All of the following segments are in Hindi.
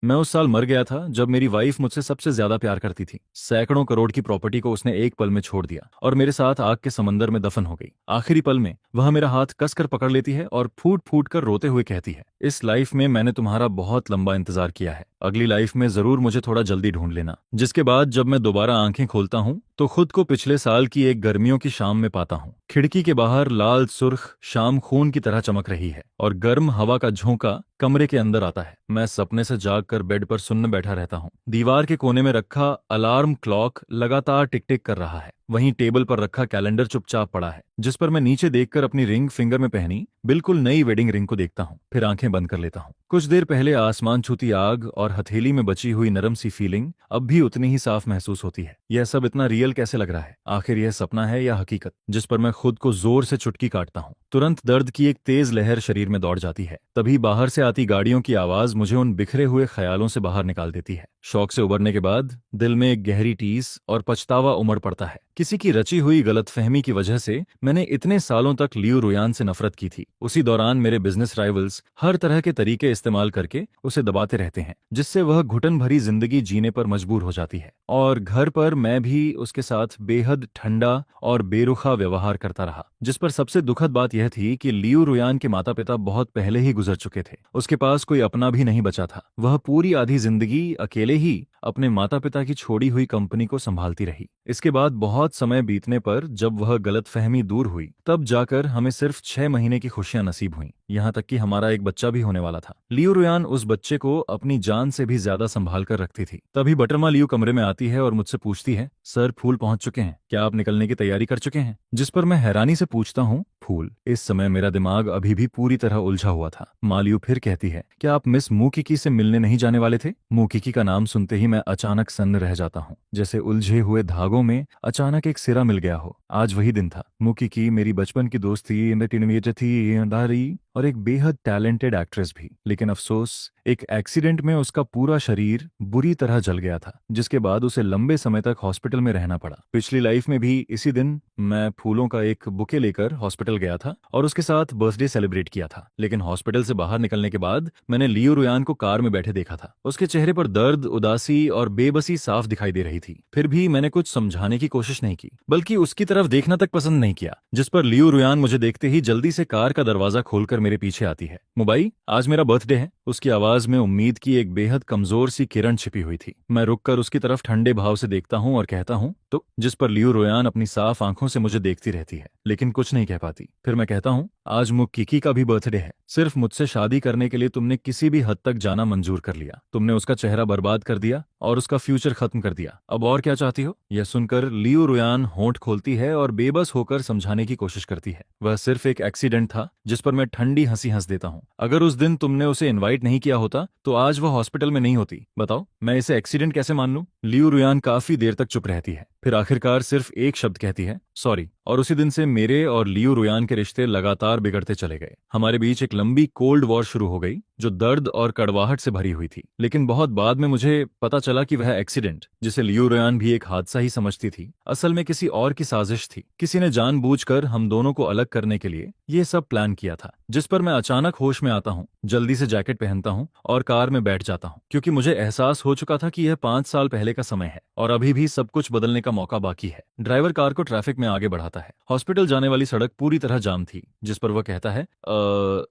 मैं उस साल मर गया था जब मेरी वाइफ मुझसे सबसे ज्यादा प्यार करती थी। सैकड़ों करोड़ की प्रॉपर्टी को उसने एक पल में छोड़ दिया और मेरे साथ आग के समंदर में दफन हो गई। आखिरी पल में वह मेरा हाथ कसकर पकड़ लेती है और फूट फूट कर रोते हुए कहती है, इस लाइफ में मैंने तुम्हारा बहुत लंबा इंतजार किया है, अगली लाइफ में जरूर मुझे थोड़ा जल्दी ढूंढ लेना। जिसके बाद जब मैं दोबारा आंखें खोलता हूँ तो खुद को पिछले साल की एक गर्मियों की शाम में पाता हूँ। खिड़की के बाहर लाल सुर्ख शाम खून की तरह चमक रही है और गर्म हवा का झोंका कमरे के अंदर आता है। मैं सपने से जागकर बेड पर सुन्न बैठा रहता हूँ। दीवार के कोने में रखा अलार्म क्लॉक लगातार टिक टिक कर रहा है। वहीं टेबल पर रखा कैलेंडर चुपचाप पड़ा है, जिस पर मैं नीचे देखकर अपनी रिंग फिंगर में पहनी बिल्कुल नई वेडिंग रिंग को देखता हूँ। फिर आंखें बंद कर लेता हूँ। कुछ देर पहले आसमान छूती आग और हथेली में बची हुई नरम सी फीलिंग अब भी उतनी ही साफ महसूस होती है। यह सब इतना रियल कैसे लग रहा है? आखिर यह सपना है या हकीकत, जिस पर मैं खुद को जोर से चुटकी काटता हूँ। तुरंत दर्द की एक तेज लहर शरीर में दौड़ जाती है। तभी बाहर से आती गाड़ियों की आवाज मुझे उन बिखरे हुए ख्यालों से बाहर निकाल देती है। शौक से उबरने के बाद दिल में एक गहरी टीस और पछतावा उमड़ पड़ता है। किसी की रची हुई गलतफहमी की वजह से मैंने इतने सालों तक लियू रुयान से नफरत की थी। उसी दौरान मेरे बिजनेस राइवल्स हर तरह के तरीके इस्तेमाल करके उसे दबाते रहते हैं, जिससे वह घुटन भरी जिंदगी जीने पर मजबूर हो जाती है। और घर पर मैं भी उसके साथ बेहद ठंडा और बेरुखा व्यवहार करता रहा। जिस पर सबसे दुखद बात यह थी कि लियू रुयान के माता पिता बहुत पहले ही गुजर चुके थे। उसके पास कोई अपना भी नहीं बचा था। वह पूरी आधी जिंदगी अकेले ही अपने माता पिता की छोड़ी हुई कंपनी को संभालती रही। इसके बाद बहुत समय बीतने पर जब वह गलतफहमी दूर हुई, तब जाकर हमें सिर्फ 6 महीने की खुशियां नसीब हुईं। यहाँ तक कि हमारा एक बच्चा भी होने वाला था। लियू रुयान उस बच्चे को अपनी जान से भी ज्यादा संभाल कर रखती थी। तभी बटरमा लियू कमरे में आती है और मुझसे पूछती है, सर फूल पहुंच चुके हैं, क्या आप निकलने की तैयारी कर चुके हैं? जिस पर मैं हैरानी से पूछता हूँ, फूल? इस समय मेरा दिमाग अभी भी पूरी तरह उलझा हुआ था। मालियू फिर कहती है, क्या आप मिस मुकिकी से मिलने नहीं जाने वाले थे? मुकिकी का नाम सुनते ही मैं अचानक सन्न रह जाता हूँ, जैसे उलझे हुए धागों में अचानक एक सिरा मिल गया हो। आज वही दिन था। मुकिकी मेरी बचपन की दोस्त थी, इंटरमीडिएट थी, दारी और एक बेहद टैलेंटेड एक्ट्रेस भी। लेकिन अफसोस, एक एक्सीडेंट में उसका पूरा शरीर बुरी तरह जल गया था, जिसके बाद उसे लंबे समय तक हॉस्पिटल में रहना पड़ा। पिछली लाइफ में भी इसी दिन मैं फूलों का एक बुके लेकर हॉस्पिटल गया था और उसके साथ बर्थडे सेलिब्रेट किया था। लेकिन हॉस्पिटल से बाहर निकलने के बाद मैंने लियू रुयान को कार में बैठे देखा था। उसके चेहरे पर दर्द, उदासी और बेबसी साफ दिखाई दे रही थी। फिर भी मैंने कुछ समझाने की कोशिश नहीं की, बल्कि उसकी तरफ देखना तक पसंद नहीं किया। जिस पर लियू रुयान मुझे देखते ही जल्दी से कार का दरवाजा खोलकर मेरे पीछे आती है। मुबाई, आज मेरा बर्थडे है। उसकी आवाज में उम्मीद की एक बेहद कमजोर सी किरण छिपी हुई थी। मैं रुककर उसकी तरफ ठंडे भाव से देखता हूँ और कहता हूँ, तो? जिस पर लियू रुयान अपनी साफ आंखों से मुझे देखती रहती है, लेकिन कुछ नहीं कह पाती। फिर मैं कहता हूँ, आज मुकिकी का भी बर्थडे है। सिर्फ मुझसे शादी करने के लिए तुमने किसी भी हद तक जाना मंजूर कर लिया। तुमने उसका चेहरा बर्बाद कर दिया और उसका फ्यूचर खत्म कर दिया। अब और क्या चाहती हो? यह सुनकर लियू रुयान होंठ खोलती है और बेबस होकर समझाने की कोशिश करती है। वह सिर्फ एक एक्सीडेंट था। जिस पर मैं ठंडी हंसी हंस देता हूँ। अगर उस दिन तुमने उसे इनवाइट नहीं किया होता तो आज वह हॉस्पिटल में नहीं होती। बताओ, मैं इसे एक्सीडेंट कैसे मान लूं? लियू रुयान काफी देर तक चुप रहती है, फिर आखिरकार सिर्फ एक शब्द कहती है, सॉरी। और उसी दिन से मेरे और लियू रुयान के रिश्ते लगातार बिगड़ते चले गए। हमारे बीच एक लंबी कोल्ड वॉर शुरू हो गई, जो दर्द और कड़वाहट से भरी हुई थी। लेकिन बहुत बाद में मुझे पता चला कि वह एक्सीडेंट, जिसे लियू रुयान भी एक हादसा ही समझती थी, असल में किसी और की साजिश थी। किसी ने जानबूझकर हम दोनों को अलग करने के लिए ये सब प्लान किया था। जिस पर मैं अचानक होश में आता हूँ, जल्दी से जैकेट पहनता हूँ और कार में बैठ जाता हूँ, क्योंकि मुझे एहसास हो चुका था कि यह 5 साल पहले का समय है और अभी भी सब कुछ बदलने का मौका बाकी है। ड्राइवर कार को ट्रैफिक में आगे बढ़ाता है। हॉस्पिटल जाने वाली सड़क पूरी तरह जाम थी। जिस पर वह कहता है,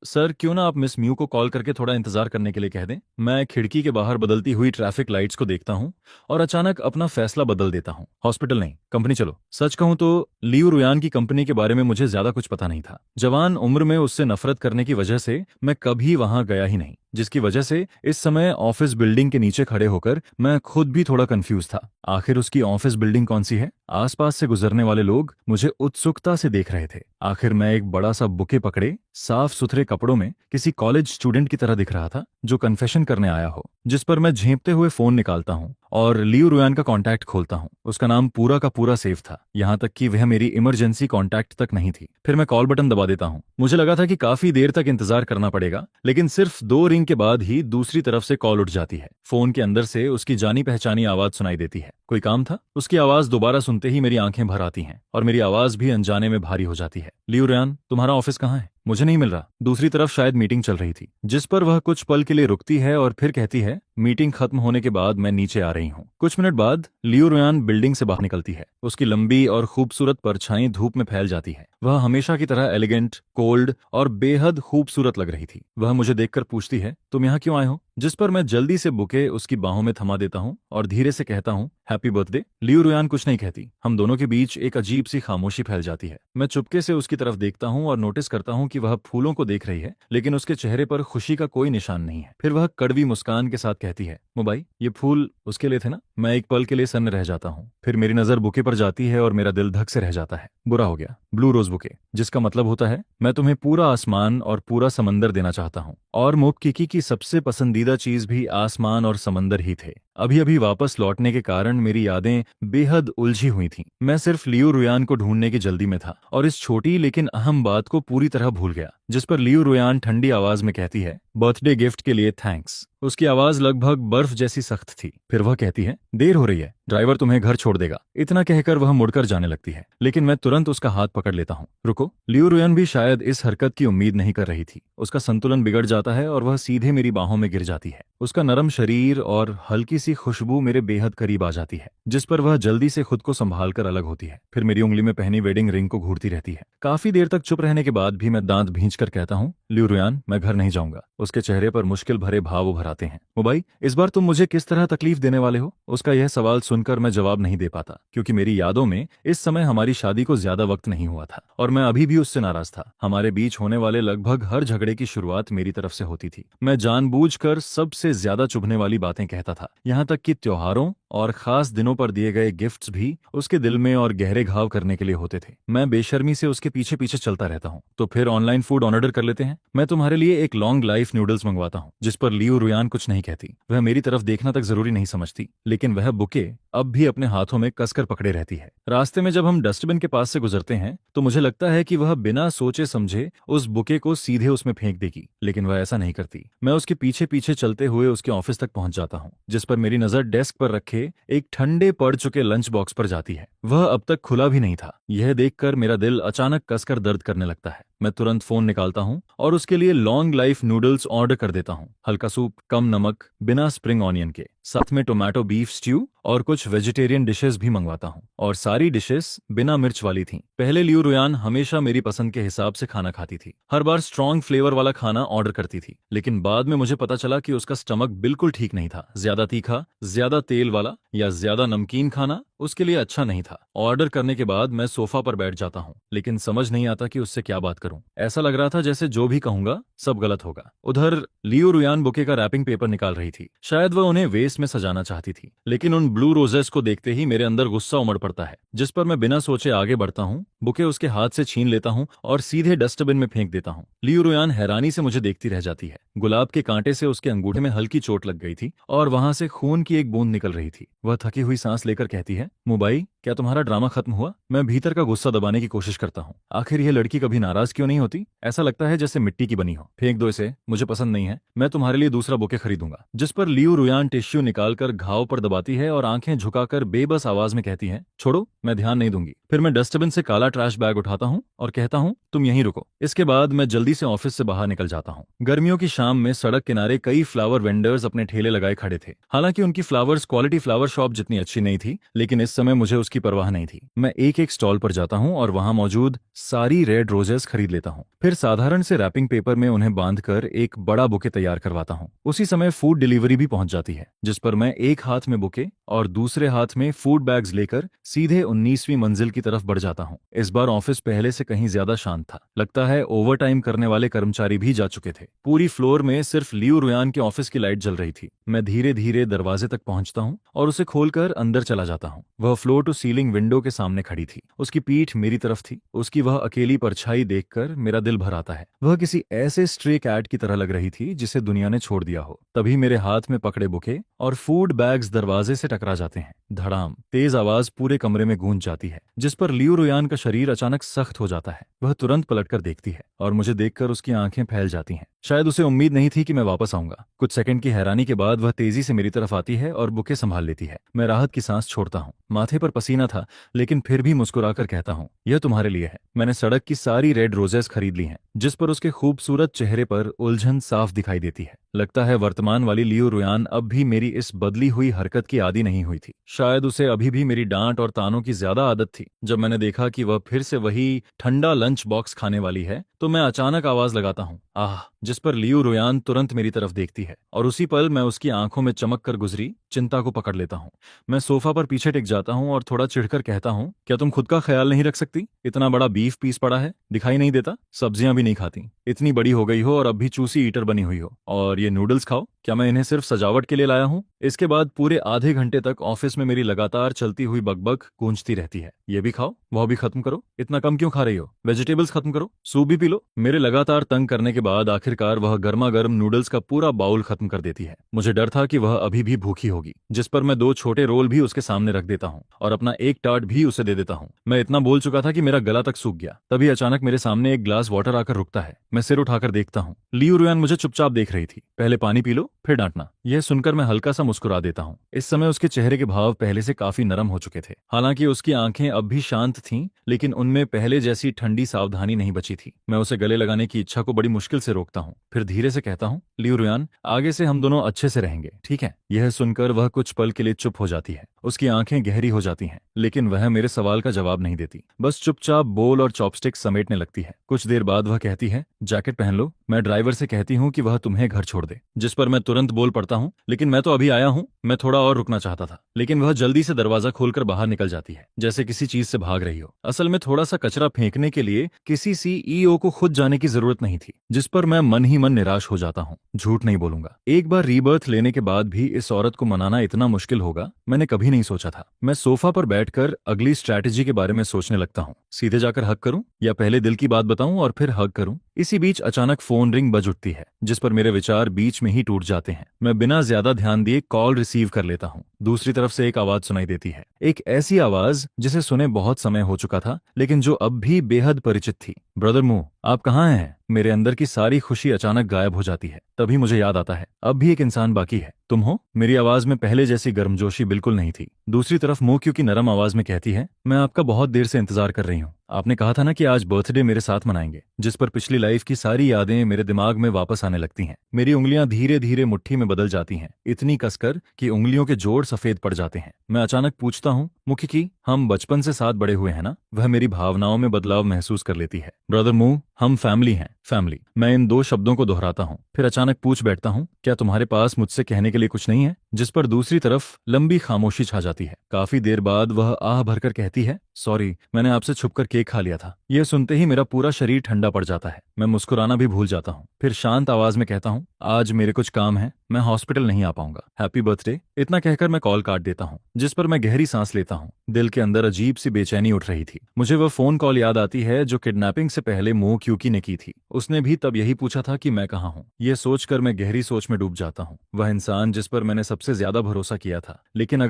सर क्यों ना आप मिस म्यू को कॉल करके थोड़ा इंतजार करने के लिए कह दें। मैं खिड़की के बाहर बदलती हुई ट्रैफिक लाइट्स को देखता हूँ और अचानक अपना फैसला बदल देता हूँ। हॉस्पिटल नहीं, कंपनी चलो। सच कहूँ तो लियू रुयान की कंपनी के बारे में मुझे ज्यादा कुछ पता नहीं था। जवान उम्र में उससे नफरत करने की वजह से मैं कभी वहां गया ही नहीं, जिसकी वजह से इस समय ऑफिस बिल्डिंग के नीचे खड़े होकर मैं खुद भी थोड़ा कंफ्यूज था। आखिर उसकी ऑफिस बिल्डिंग कौन सी है? आसपास से गुजरने वाले लोग मुझे उत्सुकता से देख रहे थे। आखिर मैं एक बड़ा सा बुके पकड़े, साफ सुथरे कपड़ों में किसी कॉलेज स्टूडेंट की तरह दिख रहा था, जो कन्फेशन करने आया हो। जिस पर मैं झेंपते हुए फोन निकालता हूँ और लियू रुयान का कॉन्टैक्ट खोलता हूँ। उसका नाम पूरा का पूरा सेफ था, यहाँ तक कि वह मेरी इमरजेंसी कॉन्टैक्ट तक नहीं थी। फिर मैं कॉल बटन दबा देता हूँ। मुझे लगा था कि काफी देर तक इंतजार करना पड़ेगा, लेकिन सिर्फ 2 रिंग के बाद ही दूसरी तरफ से कॉल उठ जाती है। फोन के अंदर से उसकी जानी पहचानी आवाज सुनाई देती है। कोई काम था? उसकी आवाज दोबारा सुनते ही मेरी आंखें भर आती हैं और मेरी आवाज भी अनजाने में भारी हो जाती है। लियू रुयान, तुम्हारा ऑफिस कहाँ है? मुझे नहीं मिल रहा। दूसरी तरफ शायद मीटिंग चल रही थी, जिस पर वह कुछ पल के लिए रुकती है और फिर कहती है, मीटिंग खत्म होने के बाद मैं नीचे आ रही हूँ। कुछ मिनट बाद लियू रुयान बिल्डिंग से बाहर निकलती है। उसकी लंबी और खूबसूरत परछाई धूप में फैल जाती है। वह हमेशा की तरह एलिगेंट, कोल्ड और बेहद खूबसूरत लग रही थी। वह मुझे देखकर पूछती है, तुम यहाँ क्यों आए हो? जिस पर मैं जल्दी से बुके उसकी बाहों में थमा देता हूँ और धीरे से कहता हूँ, हैप्पी बर्थडे। लियू रुयान कुछ नहीं कहती। हम दोनों के बीच एक अजीब सी खामोशी फैल जाती है। मैं चुपके से उसकी तरफ देखता हूँ और नोटिस करता हूँ कि वह फूलों को देख रही है, लेकिन उसके चेहरे पर खुशी का कोई निशान नहीं है। फिर वह कड़वी मुस्कान के साथ कहती है, मुबाई, ये फूल उसके लिए थे ना? मैं एक पल के लिए सन्न रह जाता हूँ। फिर मेरी नजर बुके पर जाती है और मेरा दिल धक से रह जाता है। बुरा हो गया। ब्लू रोज बुके, जिसका मतलब होता है मैं तुम्हें पूरा आसमान और पूरा समंदर देना चाहता हूँ। और मोपकिकी की सबसे पसंदीदा चीज भी आसमान और समंदर ही थे। अभी अभी वापस लौटने के कारण मेरी यादें बेहद उलझी हुई थीं। मैं सिर्फ लियू रुयान को ढूंढने की जल्दी में था और इस छोटी लेकिन अहम बात को पूरी तरह भूल गया। जिस पर लियू रुयान ठंडी आवाज में कहती है, बर्थडे गिफ्ट के लिए थैंक्स। उसकी आवाज लगभग बर्फ जैसी सख्त थी। फिर वह कहती है, देर हो रही है, ड्राइवर तुम्हें घर छोड़ देगा। इतना कहकर वह मुड़कर जाने लगती है, लेकिन मैं तुरंत उसका हाथ पकड़ लेता हूँ। रुको। लियू रुयान भी शायद इस हरकत की उम्मीद नहीं कर रही थी। उसका संतुलन बिगड़ जाता है और वह सीधे मेरी बाहों में गिर जाती है। उसका नरम शरीर और हल्की सी खुशबू मेरे बेहद करीब आ जाती है, जिस पर वह जल्दी से खुद को संभाल कर अलग होती है। फिर मेरी उंगली में पहनी वेडिंग रिंग को घूरती रहती है। काफी देर तक चुप रहने के बाद भी मैं दांत भींच कर कहता हूँ, लियू रुयान, मैं घर नहीं जाऊंगा। उसके चेहरे पर मुश्किल भरे भाव उभर आते हैं। मुबाई, इस बार तुम मुझे किस तरह तकलीफ देने वाले हो? उसका यह सवाल सुनकर मैं जवाब नहीं दे पाता, क्योंकि मेरी यादों में इस समय हमारी शादी को ज्यादा वक्त नहीं हुआ था और मैं अभी भी उससे नाराज था। हमारे बीच होने वाले लगभग हर झगड़े की शुरुआत मेरी तरफ से होती थी। मैं जानबूझकर सबसे ज्यादा चुभने वाली बातें कहता था, यहाँ तक कि त्योहारों और खास दिनों पर दिए गए गिफ्ट्स भी उसके दिल में और गहरे घाव करने के लिए होते थे। मैं बेशर्मी से उसके पीछे पीछे चलता रहता हूँ। तो फिर ऑनलाइन फूड ऑर्डर कर लेते हैं। मैं तुम्हारे लिए एक लॉन्ग लाइफ नूडल्स मंगवाता हूँ। जिस पर लियू रुयान कुछ नहीं कहती। वह मेरी तरफ देखना तक जरूरी नहीं समझती, लेकिन वह बुके अब भी अपने हाथों में कसकर पकड़े रहती है। रास्ते में जब हम डस्टबिन के पास से गुजरते हैं तो मुझे लगता है कि वह बिना सोचे समझे उस बुके को सीधे उसमें फेंक देगी, लेकिन वह ऐसा नहीं करती। मैं उसके पीछे पीछे चलते हुए उसके ऑफिस तक पहुंच जाता हूँ, जिस पर मेरी नजर डेस्क पर रखे एक ठंडे पड़ चुके लंच बॉक्स पर जाती है। वह अब तक खुला भी नहीं था। यह देखकर मेरा दिल अचानक कसकर दर्द करने लगता है। मैं तुरंत फोन निकालता हूँ और उसके लिए लॉन्ग लाइफ नूडल्स ऑर्डर कर देता हूँ। हल्का सूप, कम नमक, बिना स्प्रिंग ऑनियन के, साथ में टोमेटो बीफ स्ट्यू और कुछ वेजिटेरियन डिशेस भी मंगवाता हूँ। और सारी डिशेस बिना मिर्च वाली थीं। पहले लियू रुयान हमेशा मेरी पसंद के हिसाब से खाना खाती थी। हर बार स्ट्रॉन्ग फ्लेवर वाला खाना ऑर्डर करती थी, लेकिन बाद में मुझे पता चला कि उसका स्टमक बिल्कुल ठीक नहीं था। ज्यादा तीखा, ज्यादा तेल वाला या ज्यादा नमकीन खाना उसके लिए अच्छा नहीं था। ऑर्डर करने के बाद मैं सोफा पर बैठ जाता हूँ, लेकिन समझ नहीं आता कि उससे क्या बात करूं। ऐसा लग रहा था जैसे जो भी कहूंगा सब गलत होगा। उधर लियू रुयान बुके का रैपिंग पेपर निकाल रही थी। शायद वह उन्हें वेस्ट में सजाना चाहती थी, लेकिन उन ब्लू रोजेस को देखते ही मेरे अंदर गुस्सा उमड़ पड़ता है, जिस पर मैं बिना सोचे आगे बढ़ता हूँ। बुके उसके हाथ से छीन लेता हूँ और सीधे डस्टबिन में फेंक देता हूँ। लियू रुयान हैरानी से मुझे देखती रह जाती है। गुलाब के कांटे से उसके अंगूठे में हल्की चोट लग गई थी और वहां से खून की एक बूंद निकल रही थी। वह थकी हुई सांस लेकर कहती है, मुबाई, क्या तुम्हारा ड्रामा खत्म हुआ? मैं भीतर का गुस्सा दबाने की कोशिश करता हूँ। आखिर यह लड़की कभी नाराज क्यों नहीं होती? ऐसा लगता है जैसे मिट्टी की बनी हो। फेंक दो इसे, मुझे पसंद नहीं है। मैं तुम्हारे लिए दूसरा बुके खरीदूंगा। जिस पर लियू रुयान टिश्यू निकालकर घाव पर दबाती है और आंखें झुकाकर बेबस आवाज में कहती है, छोड़ो, मैं ध्यान नहीं दूंगी। फिर मैं डस्टबिन से काला ट्रैश बैग उठाता हूँ और कहता हूँ, तुम यहीं रुको। इसके बाद मैं जल्दी से ऑफिस से बाहर निकल जाता हूँ। गर्मियों की शाम में सड़क किनारे कई फ्लावर वेंडर्स अपने ठेले लगाए खड़े थे। हालांकि उनकी फ्लावर्स क्वालिटी फ्लावर शॉप जितनी अच्छी नहीं थी, लेकिन इस समय मुझे उसकी परवाह नहीं थी। मैं एक एक स्टॉल पर जाता हूँ और वहां मौजूद सारी रेड रोजेस खरीद लेता हूँ। फिर साधारण से रैपिंग पेपर में उन्हें बांधकर एक बड़ा बुके तैयार करवाता हूँ। उसी समय फूड डिलीवरी भी पहुंच जाती है, जिस पर मैं एक हाथ में बुके और दूसरे हाथ में फूड बैग्स लेकर सीधे 19वीं मंजिल की तरफ बढ़ जाता हूँ। इस बार ऑफिस पहले से कहीं ज्यादा शांत था। लगता है ओवर टाइम करने वाले कर्मचारी भी जा चुके थे। पूरी फ्लोर में सिर्फ लियू रुयान के ऑफिस की लाइट जल रही थी। मैं धीरे धीरे दरवाजे तक पहुंचता हूँ और उसे खोलकर अंदर चला जाता हूँ। वह फ्लोर टू सीलिंग विंडो के सामने खड़ी थी। उसकी पीठ मेरी तरफ थी। उसकी वह अकेली परछाई देखकर मेरा दिल भर आता है। वह किसी ऐसे स्ट्रे कैट की तरह लग रही थी जिसे दुनिया ने छोड़ दिया हो। तभी मेरे हाथ में पकड़े बुके और फूड बैग्स दरवाजे से टकरा जाते हैं। धड़ाम, तेज आवाज पूरे कमरे में गूंज जाती है, जिस पर लियू रुयान का शरीर अचानक सख्त हो जाता है। वह तुरंत पलटकर देखती है और मुझे देखकर उसकी आंखें फैल जाती हैं। शायद उसे उम्मीद नहीं थी कि मैं वापस आऊंगा। कुछ सेकंड की हैरानी के बाद वह तेजी से मेरी तरफ आती है और बुके संभाल लेती है। मैं राहत की सांस छोड़ता हूँ। माथे पर पसीना पसीना था, लेकिन फिर भी मुस्कुराकर कहता हूँ, यह तुम्हारे लिए है। मैंने सड़क की सारी रेड रोजेस खरीद ली हैं, जिस पर उसके खूबसूरत चेहरे पर उलझन साफ दिखाई देती है। लगता है वर्तमान वाली लियो रुयान अब भी मेरी इस बदली हुई हरकत की आदी नहीं हुई थी। शायद उसे अभी भी मेरी डांट और तानों की ज्यादा आदत थी। जब मैंने देखा कि वह फिर से वही ठंडा लंच बॉक्स खाने वाली है, तो मैं अचानक आवाज लगाता हूँ, आह, जिस पर लियो रुयान तुरंत मेरी तरफ देखती है और उसी पल मैं उसकी आंखों में चमक कर गुजरी चिंता को पकड़ लेता हूँ। मैं सोफा पर पीछे टिक जाता हूँ और थोड़ा चिढ़कर कहता हूँ, क्या तुम खुद का ख्याल नहीं रख सकती? इतना बड़ा बीफ पीस पड़ा है, दिखाई नहीं देता? सब्जियां भी नहीं खाती, इतनी बड़ी हो गई हो और अब भी चूसी ईटर बनी हुई हो, और ये नूडल्स खाओ, क्या मैं इन्हें सिर्फ सजावट के लिए लाया हूँ? इसके बाद पूरे आधे घंटे तक ऑफिस में मेरी लगातार चलती हुई बकबक गूंजती रहती है। ये भी खाओ, वह भी खत्म करो, इतना कम क्यों खा रही हो? वेजिटेबल्स खत्म करो, सूप भी पी लो। मेरे लगातार तंग करने के बाद आखिरकार वह गर्मा गर्म नूडल्स का पूरा बाउल खत्म कर देती है। मुझे डर था कि वह अभी भी भूखी होगी, जिस पर मैं 2 छोटे रोल भी उसके सामने रख देता हूँ और अपना एक टार्ट भी उसे दे देता हूँ। मैं इतना बोल चुका था कि मेरा गला तक सूख गया। तभी अचानक मेरे सामने एक ग्लास वाटर आकर रुकता है। मैं सिर उठाकर देखता हूँ, लियो रुयान मुझे चुपचाप देख रही थी। पहले पानी पी लो, फिर डांटना। यह सुनकर मैं हल्का सा मुस्कुरा देता हूँ। इस समय उसके चेहरे के भाव पहले से काफी नरम हो चुके थे। हालांकि उसकी आंखें अब भी शांत थीं, लेकिन उनमें पहले जैसी ठंडी सावधानी नहीं बची थी। मैं उसे गले लगाने की इच्छा को बड़ी मुश्किल से रोकता हूँ, फिर धीरे से कहता हूँ, लियो रुयान, आगे से हम दोनों अच्छे से रहेंगे, ठीक है? यह सुनकर वह कुछ पल के लिए चुप हो जाती है। उसकी आंखें गहरी हो जाती हैं, लेकिन वह मेरे सवाल का जवाब नहीं देती, बस चुपचाप बोल और चॉपस्टिक समेटने लगती है। कुछ देर बाद वह कहती है, जैकेट पहन लो। मैं ड्राइवर से कहती हूँ कि वह तुम्हें घर छोड़ दे, जिस पर मैं तुरंत बोल पड़ता हूँ, लेकिन मैं तो अभी आया हूँ। मैं थोड़ा और रुकना चाहता था, लेकिन वह जल्दी से दरवाजा खोलकर बाहर निकल जाती है, जैसे किसी चीज से भाग रही हो। असल में थोड़ा सा कचरा फेंकने के लिए किसी सीईओ को खुद जाने की जरूरत नहीं थी, जिस पर मैं मन ही मन निराश हो जाता हूँ। झूठ नहीं बोलूंगा, एक बार रीबर्थ लेने के बाद भी इस औरत को मनाना इतना मुश्किल होगा, मैंने कभी नहीं सोचा था। मैं सोफा पर बैठकर अगली स्ट्रैटेजी के बारे में सोचने लगता हूँ। सीधे जाकर हक करूं या पहले दिल की बात बताऊं और फिर हक करूं? इसी बीच अचानक फोन रिंग बज उठती है, जिस पर मेरे विचार बीच में ही टूट जाते हैं। मैं बिना ज्यादा ध्यान दिए कॉल रिसीव कर लेता हूँ। दूसरी तरफ से एक आवाज सुनाई देती है, एक ऐसी आवाज जिसे सुने बहुत समय हो चुका था, लेकिन जो अब भी बेहद परिचित थी। ब्रदर मू, आप कहाँ हैं? मेरे अंदर की सारी खुशी अचानक गायब हो जाती है। तभी मुझे याद आता है, अब भी एक इंसान बाकी है। तुम हो? मेरी आवाज में पहले जैसी गर्मजोशी बिल्कुल नहीं थी। दूसरी तरफ मुंह क्योंकि नरम आवाज में कहती है, मैं आपका बहुत देर से इंतजार कर रही हूँ। आपने कहा था ना कि आज बर्थडे मेरे साथ मनाएंगे, जिस पर पिछली लाइफ की सारी यादें मेरे दिमाग में वापस आने लगती हैं। मेरी उंगलियां धीरे धीरे मुट्ठी में बदल जाती हैं, इतनी कसकर कि उंगलियों के जोड़ सफेद पड़ जाते हैं। मैं अचानक पूछता हूँ, मुखी की, हम बचपन से साथ बड़े हुए हैं ना? वह मेरी भावनाओं में बदलाव महसूस कर लेती है। ब्रदर मू, हम फैमिली हैं, फैमिली। मैं इन 2 शब्दों को दोहराता हूँ, फिर अचानक पूछ बैठता हूँ, क्या तुम्हारे पास मुझसे कहने के लिए कुछ नहीं है? जिस पर दूसरी तरफ लंबी खामोशी छा जाती है। काफी देर बाद वह आह भरकर कहती है, सॉरी, मैंने आपसे छुपकर केक खा लिया था। यह सुनते ही मेरा पूरा शरीर ठंडा पड़ जाता है। मैं मुस्कुराना भी भूल जाता हूँ। फिर शांत आवाज में कहता हूँ, आज मेरे कुछ काम है, मैं हॉस्पिटल नहीं आ पाऊंगा। Happy birthday. इतना कहकर मैं कॉल काट देता हूँ, जिस पर मैं गहरी सांस लेता हूँ। दिल के अंदर अजीब सी बेचैनी उठ रही थी। मुझे वह फोन कॉल याद आती है जो किडनैपिंग से पहले मो क्यूकी ने की थी। उसने भी तब यही पूछा था कि मैं कहाँ हूँ। ये सोचकर मैं गहरी सोच में डूब जाता हूँ। वह इंसान जिस पर मैंने सबसे ज्यादा भरोसा किया था, लेकिन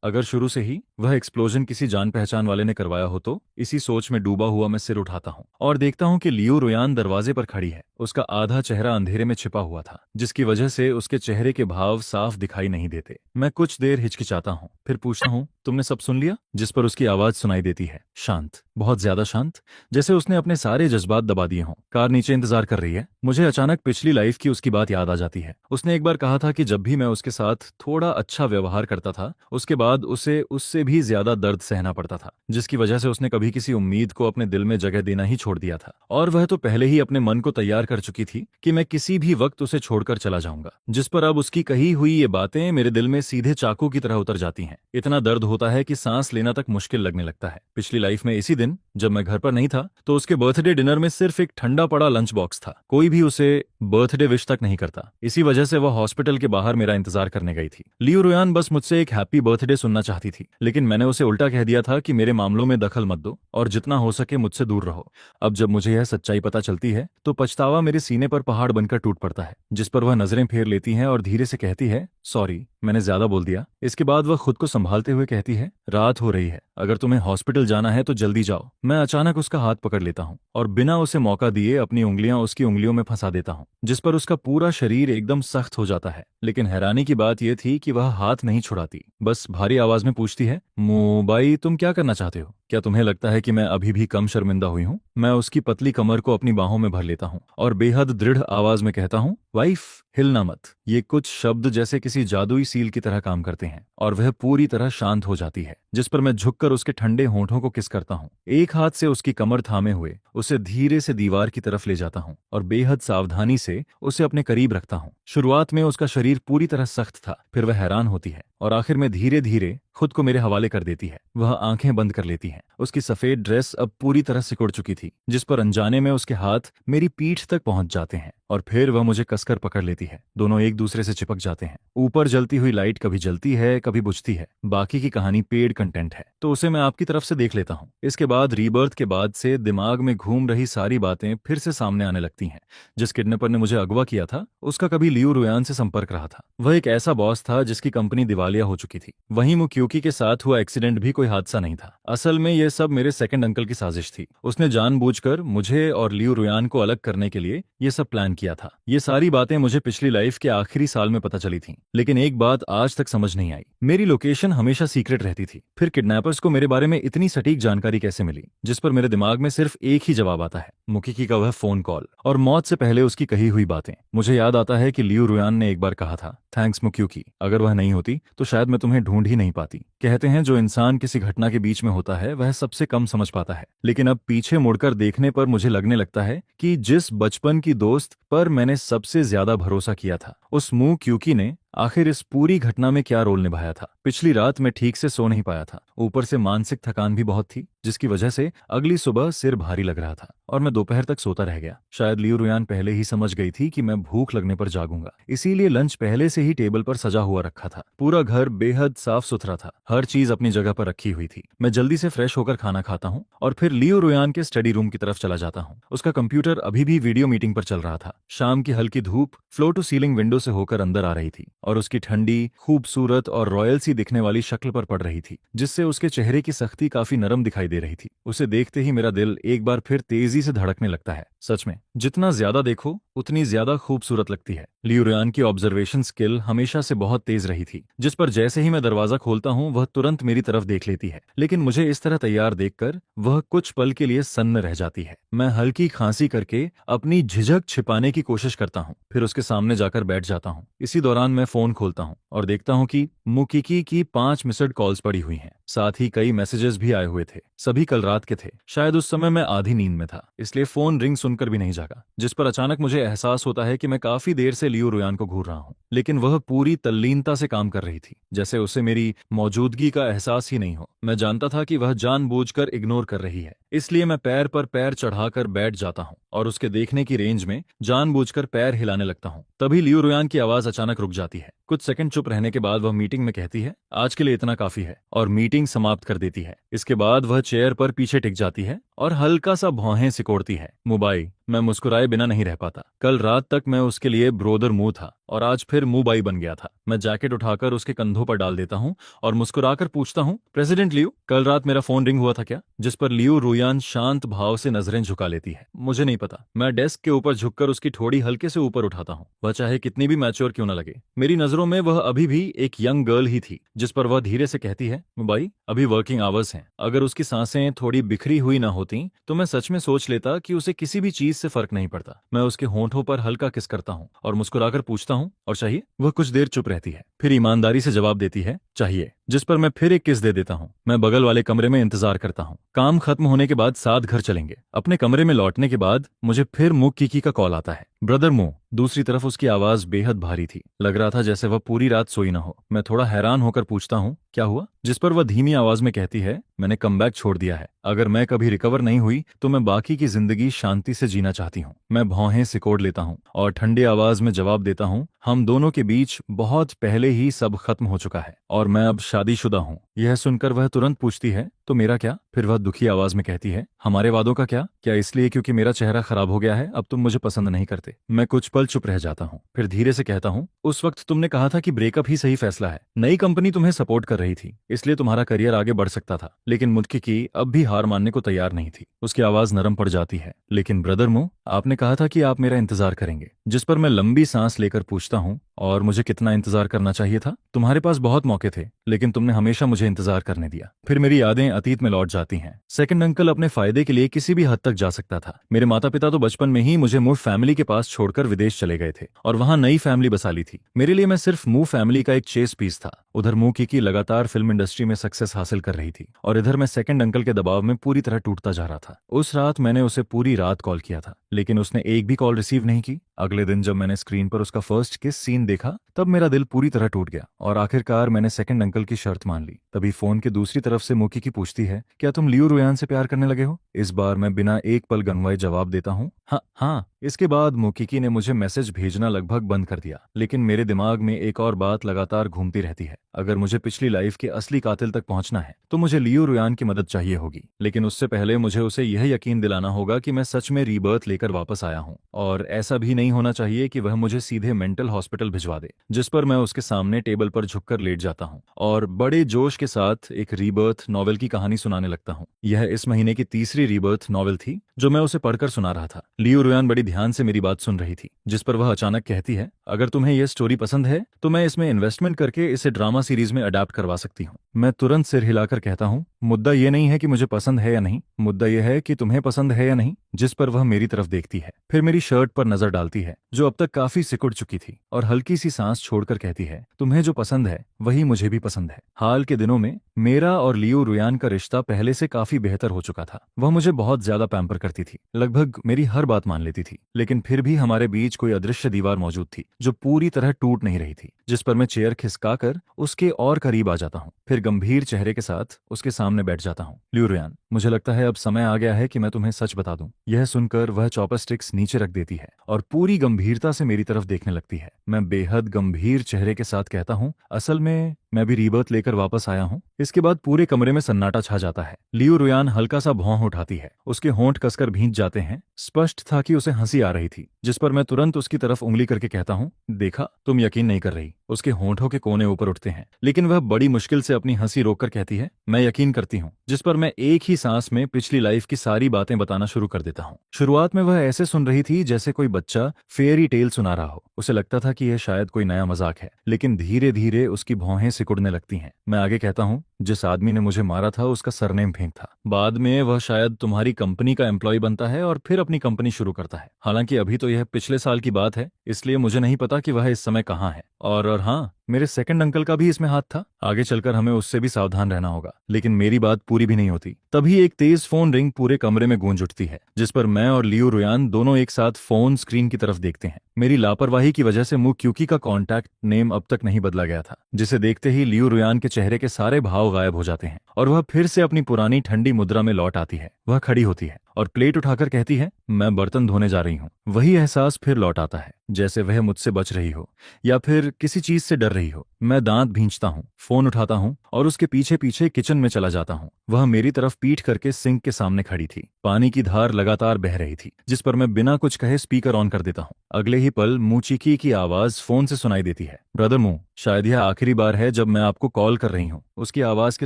अगर शुरू से ही वह एक्सप्लोजन किसी जान पहचान वाले ने करवाया हो तो? इसी सोच में डूबा हुआ मैं सिर उठाता हूँ और देखता हूँ कि लियो रुयान दरवाजे पर खड़ी है। उसका आधा चेहरा अंधेरे में छिपा हुआ था, जिसकी वजह से उसके चेहरे के भाव साफ दिखाई नहीं देते। मैं कुछ देर हिचकिचाता हूँ, फिर पूछता हूँ, तुमने सब सुन लिया? जिस पर उसकी आवाज सुनाई देती है, शांत, बहुत ज्यादा शांत, जैसे उसने अपने सारे जज्बात दबा दिए हों। कार नीचे इंतजार कर रही है। मुझे अचानक पिछली लाइफ की उसकी बात याद आ जाती है। उसने एक बार कहा था कि जब भी मैं उसके साथ थोड़ा अच्छा व्यवहार करता था, उसके बाद उसे उससे भी ज्यादा दर्द सहना पड़ता था, जिसकी वजह से उसने कभी किसी उम्मीद को अपने दिल में जगह देना ही छोड़ दिया था। और वह तो पहले ही अपने मन को तैयार कर चुकी थी कि मैं किसी भी वक्त उसे छोड़कर चला जाऊंगा। जिस पर अब उसकी कही हुई ये बातें मेरे दिल में सीधे चाकू की तरह उतर जाती हैं। इतना दर्द होता है कि सांस लेना तक मुश्किल लगने लगता है। पिछली लाइफ में इसी दिन जब मैं घर पर नहीं था, तो उसके बर्थडे डिनर में सिर्फ एक ठंडा पड़ा लंच बॉक्स था। कोई भी उसे बर्थडे विश तक नहीं करता। इसी वजह से वह हॉस्पिटल के बाहर मेरा इंतजार करने गई थी। लियो रुयान बस मुझसे एक हैप्पी बर्थडे सुनना चाहती थी, लेकिन मैंने उसे उल्टा कह दिया था कि मेरे मामलों में दखल मत दो और जितना हो सके मुझसे दूर रहो। अब जब मुझे यह सच्चाई पता चलती है तो पछतावा मेरे सीने पर पहाड़ बनकर टूट पड़ता है, जिस पर वह नजरें फेर लेती हैं और धीरे से कहती है, सॉरी, मैंने ज्यादा बोल दिया। इसके बाद वह खुद को संभालते हुए कहती है, रात हो रही है, अगर तुम्हें हॉस्पिटल जाना है तो जल्दी जाओ। मैं अचानक उसका हाथ पकड़ लेता हूँ और बिना उसे मौका दिए अपनी उंगलियां उसकी उंगलियों में फंसा देता हूँ, जिस पर उसका पूरा शरीर एकदम सख्त हो जाता है। लेकिन हैरानी की बात यह थी कि वह हाथ नहीं छुड़ाती, बस भारी आवाज में पूछती है, मुबाई तुम क्या करना चाहते हो? क्या तुम्हें लगता है कि मैं अभी भी कम शर्मिंदा हुई हूँ? मैं उसकी पतली कमर को अपनी बाहों में भर लेता हूँ और बेहद दृढ़ आवाज में कहता हूँ, वाइफ हिलना मत। ये कुछ शब्द जैसे किसी जादुई सील की तरह काम करते हैं और वह पूरी तरह शांत हो जाती है, जिस पर मैं झुककर उसके ठंडे होंठों को किस करता हूँ। एक हाथ से उसकी कमर थामे हुए उसे धीरे से दीवार की तरफ ले जाता हूँ और बेहद सावधानी से उसे अपने करीब रखता हूँ। शुरुआत में उसका शरीर पूरी तरह सख्त था, फिर वह हैरान होती है और आखिर में धीरे धीरे खुद को मेरे हवाले कर देती है। वह आंखें बंद कर लेती है। उसकी सफेद ड्रेस अब पूरी तरह सिकुड़ चुकी थी, जिस पर अनजाने में उसके हाथ मेरी पीठ तक पहुंच जाते हैं और फिर वह मुझे कसकर पकड़ लेती है। दोनों एक दूसरे से चिपक जाते हैं। ऊपर जलती हुई लाइट कभी जलती है कभी बुझती है। बाकी की कहानी पेड कंटेंट है, तो उसे मैं आपकी तरफ से देख लेता हूँ। इसके बाद रीबर्थ के बाद से दिमाग में घूम रही सारी बातें फिर से सामने आने लगती हैं। जिस किडनैपर ने मुझे अगवा किया था उसका कभी लियू रुयान से संपर्क रहा था। वह एक ऐसा बॉस था जिसकी कंपनी दिवालिया हो चुकी थी। वहीं मुक्यूकी के साथ हुआ एक्सीडेंट भी कोई हादसा नहीं था। असल में यह सब मेरे सेकंड अंकल की साजिश थी। उसने जानबूझकर मुझे और लियू रुयान को अलग करने के लिए ये सब प्लान किया था। ये सारी बातें मुझे पिछली लाइफ के आखिरी साल में पता चली थीं, लेकिन एक बात आज तक समझ नहीं आई, मेरी लोकेशन हमेशा सीक्रेट रहती थी। फिर किडनैपर्स को मेरे बारे में इतनी सटीक जानकारी कैसे मिली, जिस पर मेरे दिमाग में सिर्फ एक ही जवाब आता है, मुकीकी का वह फोन कॉल और मौत से पहले उसकी कही हुई बातें। मुझे याद आता है कि लियू रुयान ने एक बार कहा था, थैंक्स मुक्यूकी, अगर वह नहीं होती तो शायद मैं तुम्हें ढूंढ ही नहीं पाती। कहते हैं जो इंसान किसी घटना के बीच में होता है वह सबसे कम समझ पाता है, लेकिन अब पीछे मुड़कर देखने पर मुझे लगने लगता है कि जिस बचपन की दोस्त पर मैंने सबसे ज्यादा भरोसा किया था, उस मुक्यूकी ने आखिर इस पूरी घटना में क्या रोल निभाया था। पिछली रात मैं ठीक से सो नहीं पाया था, ऊपर से मानसिक थकान भी बहुत थी, जिसकी वजह से अगली सुबह सिर भारी लग रहा था और मैं दोपहर तक सोता रह गया। शायद लियू रुयान पहले ही समझ गई थी कि मैं भूख लगने पर जागूंगा, इसीलिए लंच पहले से ही टेबल पर सजा हुआ रखा था। पूरा घर बेहद साफ सुथरा था, हर चीज अपनी जगह पर रखी हुई थी। मैं जल्दी से फ्रेश होकर खाना खाता हूँ और फिर लियू रुयान के स्टडी रूम की तरफ चला जाता हूँ। उसका कंप्यूटर अभी भी वीडियो मीटिंग पर चल रहा था। शाम की हल्की धूप फ्लोर टू सीलिंग विंडो से होकर अंदर आ रही थी और उसकी ठंडी, खूबसूरत और रॉयल सी दिखने वाली शक्ल पर पड़ रही थी, जिससे उसके चेहरे की सख्ती काफी नरम दिखाई दे रही थी। उसे देखते ही मेरा दिल एक बार फिर तेजी से धड़कने लगता है। सच में जितना ज्यादा देखो उतनी ज्यादा खूबसूरत लगती है। लियू रुयान की ऑब्जर्वेशन स्किल हमेशा से बहुत तेज रही थी, जिस पर जैसे ही मैं दरवाजा खोलता हूँ वह तुरंत मेरी तरफ देख लेती है। लेकिन मुझे इस तरह तैयार देखकर वह कुछ पल के लिए सन्न रह जाती है। मैं हल्की खांसी करके अपनी झिझक छिपाने की कोशिश करता हूँ, फिर उसके सामने जाकर बैठ जाता हूँ। इसी दौरान मैं फोन खोलता हूँ और देखता हूँ कि मुकीकी की 5 मिस्ड कॉल्स पड़ी हुई हैं। साथ ही कई मैसेजेस भी आए हुए थे, सभी कल रात के थे। शायद उस समय मैं आधी नींद में था, इसलिए फोन रिंग सुनकर भी नहीं जागा, जिस पर अचानक मुझे एहसास होता है कि मैं काफी देर से लियू रुयान को घूर रहा हूँ, लेकिन वह पूरी तल्लीनता से काम कर रही थी, जैसे उसे मेरी मौजूदगी का एहसास ही नहीं हो। मैं जानता था कि वह जानबूझकर इग्नोर कर रही है, इसलिए मैं पैर पर पैर चढ़ाकर बैठ जाता हूँ और उसके देखने की रेंज में जानबूझकर पैर हिलाने लगता हूँ। तभी लियू रुयान की आवाज अचानक रुक जाती है। कुछ सेकंड चुप रहने के बाद वह मीटिंग में कहती है, आज के लिए इतना काफी है, और मीटिंग समाप्त कर देती है। इसके बाद वह चेयर पर पीछे टिक जाती है और हल्का सा भौहें सिकोड़ती है। मुबाई, मैं मुस्कुराए बिना नहीं रह पाता। कल रात तक मैं उसके लिए ब्रोदर मुंह था और आज फिर मुबाई बन गया था। मैं जैकेट उठाकर उसके कंधों पर डाल देता हूँ और मुस्कुराकर पूछता हूँ, प्रेसिडेंट लियू, कल रात मेरा फोन रिंग हुआ था क्या? जिस पर लियू रुयान शांत भाव से नजरें झुका लेती है। मुझे नहीं पता। मैं डेस्क के ऊपर झुककर उसकी ठोड़ी हल्के से ऊपर उठाता हूँ। वह चाहे कितनी भी मैच्योर क्यों न लगे, मेरी नजरों में वह अभी भी एक यंग गर्ल ही थी। जिस पर वह धीरे से कहती है, मुबाई, अभी वर्किंग आवर्स हैं। अगर उसकी सांसें थोड़ी बिखरी हुई ना होती तो मैं सच में सोच लेता कि उसे किसी भी चीज से फर्क नहीं पड़ता। मैं उसके होंठों पर हल्का किस करता हूँ और मुस्कुराकर पूछता हूँ, और चाहिए? वह कुछ देर चुप रहती है, फिर ईमानदारी से जवाब देती है, चाहिए। जिस पर मैं फिर एक किस दे देता हूँ। मैं बगल वाले कमरे में इंतजार करता हूँ। काम खत्म होने के बाद साथ घर चलेंगे। अपने कमरे में लौटने के बाद मुझे फिर मुक्कीकी का कॉल आता है, ब्रदर मो। दूसरी तरफ उसकी आवाज बेहद भारी थी, लग रहा था जैसे वह पूरी रात सोई ना हो। मैं थोड़ा हैरान होकर पूछता हूँ, क्या हुआ? जिस पर वह धीमी आवाज में कहती है, मैंने कमबैक छोड़ दिया है। अगर मैं कभी रिकवर नहीं हुई तो मैं बाकी की जिंदगी शांति से जीना चाहती हूँ। मैं भौहें सिकोड़ लेता हूँ और ठंडी आवाज में जवाब देता हूँ, हम दोनों के बीच बहुत पहले ही सब खत्म हो चुका है और मैं अब शादीशुदा हूँ। यह सुनकर वह तुरंत पूछती है, तो मेरा क्या? फिर वह दुखी आवाज में कहती है, हमारे वादों का क्या इसलिए क्योंकि मेरा चेहरा खराब हो गया है अब तुम मुझे पसंद नहीं करते? मैं कुछ पल चुप रह जाता हूँ, फिर धीरे से कहता हूँ, उस वक्त तुमने कहा था कि ब्रेकअप ही सही फैसला है। नई कंपनी तुम्हें सपोर्ट कर रही थी, इसलिए तुम्हारा करियर आगे बढ़ सकता था। लेकिन मुत्किकी अब भी हार मानने को तैयार नहीं थी। उसकी आवाज नरम पड़ जाती है, लेकिन ब्रदर मो, आपने कहा था कि आप मेरा इंतजार करेंगे। जिस पर मैं लंबी सांस लेकर पूछता हूँ, और मुझे कितना इंतजार करना चाहिए था? तुम्हारे पास बहुत मौके थे, लेकिन तुमने हमेशा मुझे इंतजार करने दिया। फिर मेरी यादें अतीत में लौट जाती हैं। सेकंड अंकल अपने फायदे के लिए किसी भी हद तक जा सकता था। मेरे माता पिता तो बचपन में ही मुझे मूर फैमिली के पास छोड़कर विदेश चले गए थे और वहां नई फैमिली बसा ली थी। मेरे लिए मैं सिर्फ मूव फैमिली का एक चेस पीस था। उधर मुंह की लगातार फिल्म इंडस्ट्री में सक्सेस हासिल कर रही थी और इधर मैं सेकंड अंकल के दबाव में पूरी तरह टूटता जा रहा था। उस रात मैंने उसे पूरी रात कॉल किया था, लेकिन उसने एक भी कॉल रिसीव नहीं की। अगले दिन जब मैंने स्क्रीन पर उसका फर्स्ट किस सीन देखा, तब मेरा दिल पूरी तरह टूट गया और आखिरकार मैंने सेकंड अंकल की शर्त मान ली। तभी फोन के दूसरी तरफ से मुकी की पूछती है, क्या तुम लियो रुयान से प्यार करने लगे हो? इस बार मैं बिना एक पल गंवाए जवाब देता हूँ, हाँ हाँ। इसके बाद मुकीकी ने मुझे मैसेज भेजना लगभग बंद कर दिया, लेकिन मेरे दिमाग में एक और बात लगातार घूमती रहती है। अगर मुझे पिछली लाइफ के असली कातिल तक पहुंचना है तो मुझे लियो रुयान की मदद चाहिए होगी, लेकिन उससे पहले मुझे उसे यह यकीन दिलाना होगा कि मैं सच में रीबर्थ लेकर वापस आया हूं। और ऐसा भी नहीं होना चाहिए कि वह मुझे सीधे मेंटल हॉस्पिटल भिजवा दे, जिस पर मैं उसके सामने टेबल पर झुककर लेट जाता हूं और बड़े जोश के साथ एक रीबर्थ नॉवेल की कहानी सुनाने लगता हूं। यह इस महीने की तीसरी रीबर्थ नॉवेल थी जो मैं उसे पढ़कर सुना रहा था। लियो रुयान बड़ी ध्यान से मेरी बात सुन रही थी, जिस पर वह अचानक कहती है, अगर तुम्हें यह स्टोरी पसंद है तो मैं इसमें इन्वेस्टमेंट करके इसे ड्रामा सीरीज में अडेप्ट करवा सकती हूँ। मैं तुरंत सिर हिलाकर कहता हूँ, मुद्दा ये नहीं है कि मुझे पसंद है या नहीं, मुद्दा यह है कि तुम्हें पसंद है या नहीं। जिस पर वह मेरी तरफ देखती है, फिर मेरी शर्ट पर नजर डालती है जो अब तक काफी सिकुड़ चुकी थी, और हल्की सी सांस छोड़कर कहती है, तुम्हें जो पसंद है वही मुझे भी पसंद है। हाल के दिनों में मेरा और लियो रुयान का रिश्ता पहले से काफी बेहतर हो चुका था। वह मुझे बहुत ज्यादा पैम्पर करती थी, लगभग मेरी हर बात मान लेती थी, लेकिन फिर भी हमारे बीच कोई अदृश्य दीवार मौजूद थी जो पूरी तरह टूट नहीं रही थी। जिस पर मैं चेयर खिसकाकर उसके और करीब आ जाता हूँ, फिर गंभीर चेहरे के साथ उसके सामने बैठ जाता हूँ। लियो रुयान, मुझे लगता है अब समय आ गया है कि मैं तुम्हें सच बता दूं। यह सुनकर वह चॉपस्टिक्स नीचे रख देती है और पूरी गंभीरता से मेरी तरफ देखने लगती है। मैं बेहद गंभीर चेहरे के साथ कहता हूँ, असल में मैं भी रीबर्थ लेकर वापस आया हूँ। इसके बाद पूरे कमरे में सन्नाटा छा जाता है। लियो रुयान हल्का सा भौं उठाती है, उसके होंठ कसकर भींच जाते हैं। स्पष्ट था कि उसे हंसी आ रही थी, जिस पर मैं तुरंत उसकी तरफ उंगली करके कहता हूँ, देखा, तुम यकीन नहीं कर रही। उसके होंठों के कोने ऊपर उठते हैं, लेकिन वह बड़ी मुश्किल से अपनी हंसी रोककर कहती है, मैं यकीन करती हूँ। जिस पर मैं एक ही सांस में पिछली लाइफ की सारी बातें बताना शुरू कर देता हूँ। शुरुआत में वह ऐसे सुन रही थी जैसे कोई बच्चा फेयरी टेल सुना रहा हो। उसे लगता था कि यह शायद कोई नया मजाक है, लेकिन धीरे धीरे उसकी भौहें सिकुड़ने लगती हैं। मैं आगे कहता हूँ, जिस आदमी ने मुझे मारा था उसका सरनेम फेंक था। बाद में वह शायद तुम्हारी कंपनी का एम्प्लॉय बनता है और फिर अपनी कंपनी शुरू करता है। हालांकि अभी तो यह पिछले साल की बात है, इसलिए मुझे नहीं पता कि वह इस समय कहाँ है। और हाँ, मेरे सेकंड अंकल का भी इसमें हाथ था। आगे चलकर हमें उससे भी सावधान रहना होगा। लेकिन मेरी बात पूरी भी नहीं होती, तभी एक तेज फोन रिंग पूरे कमरे में गूंज उठती है, जिस पर मैं और लियो रुयान दोनों एक साथ फोन स्क्रीन की तरफ देखते हैं। मेरी लापरवाही की वजह से मुंह क्यूकी का कॉन्टैक्ट नेम अब तक नहीं बदला गया था, जिसे देखते ही लियो रुयान के चेहरे के सारे भाव गायब हो जाते हैं और वह फिर से अपनी पुरानी ठंडी मुद्रा में लौट आती है। वह खड़ी होती है और प्लेट उठाकर कहती है, मैं बर्तन धोने जा रही हूँ। वही एहसास फिर लौट आता है, जैसे वह मुझसे बच रही हो या फिर किसी चीज से डर रही हो। मैं दांत भींचता हूँ, फोन उठाता हूँ और उसके पीछे पीछे किचन में चला जाता हूँ। वह मेरी तरफ पीठ करके सिंक के सामने खड़ी थी। पानी की धार लगातार बह रही थी, जिस पर मैं बिना कुछ कहे स्पीकर ऑन कर देता हूँ। अगले ही पल मूचीकी की आवाज फोन से सुनाई देती है, ब्रदर मू, शायद यह आखिरी बार है जब मैं आपको कॉल कर रही हूँ। उसकी आवाज के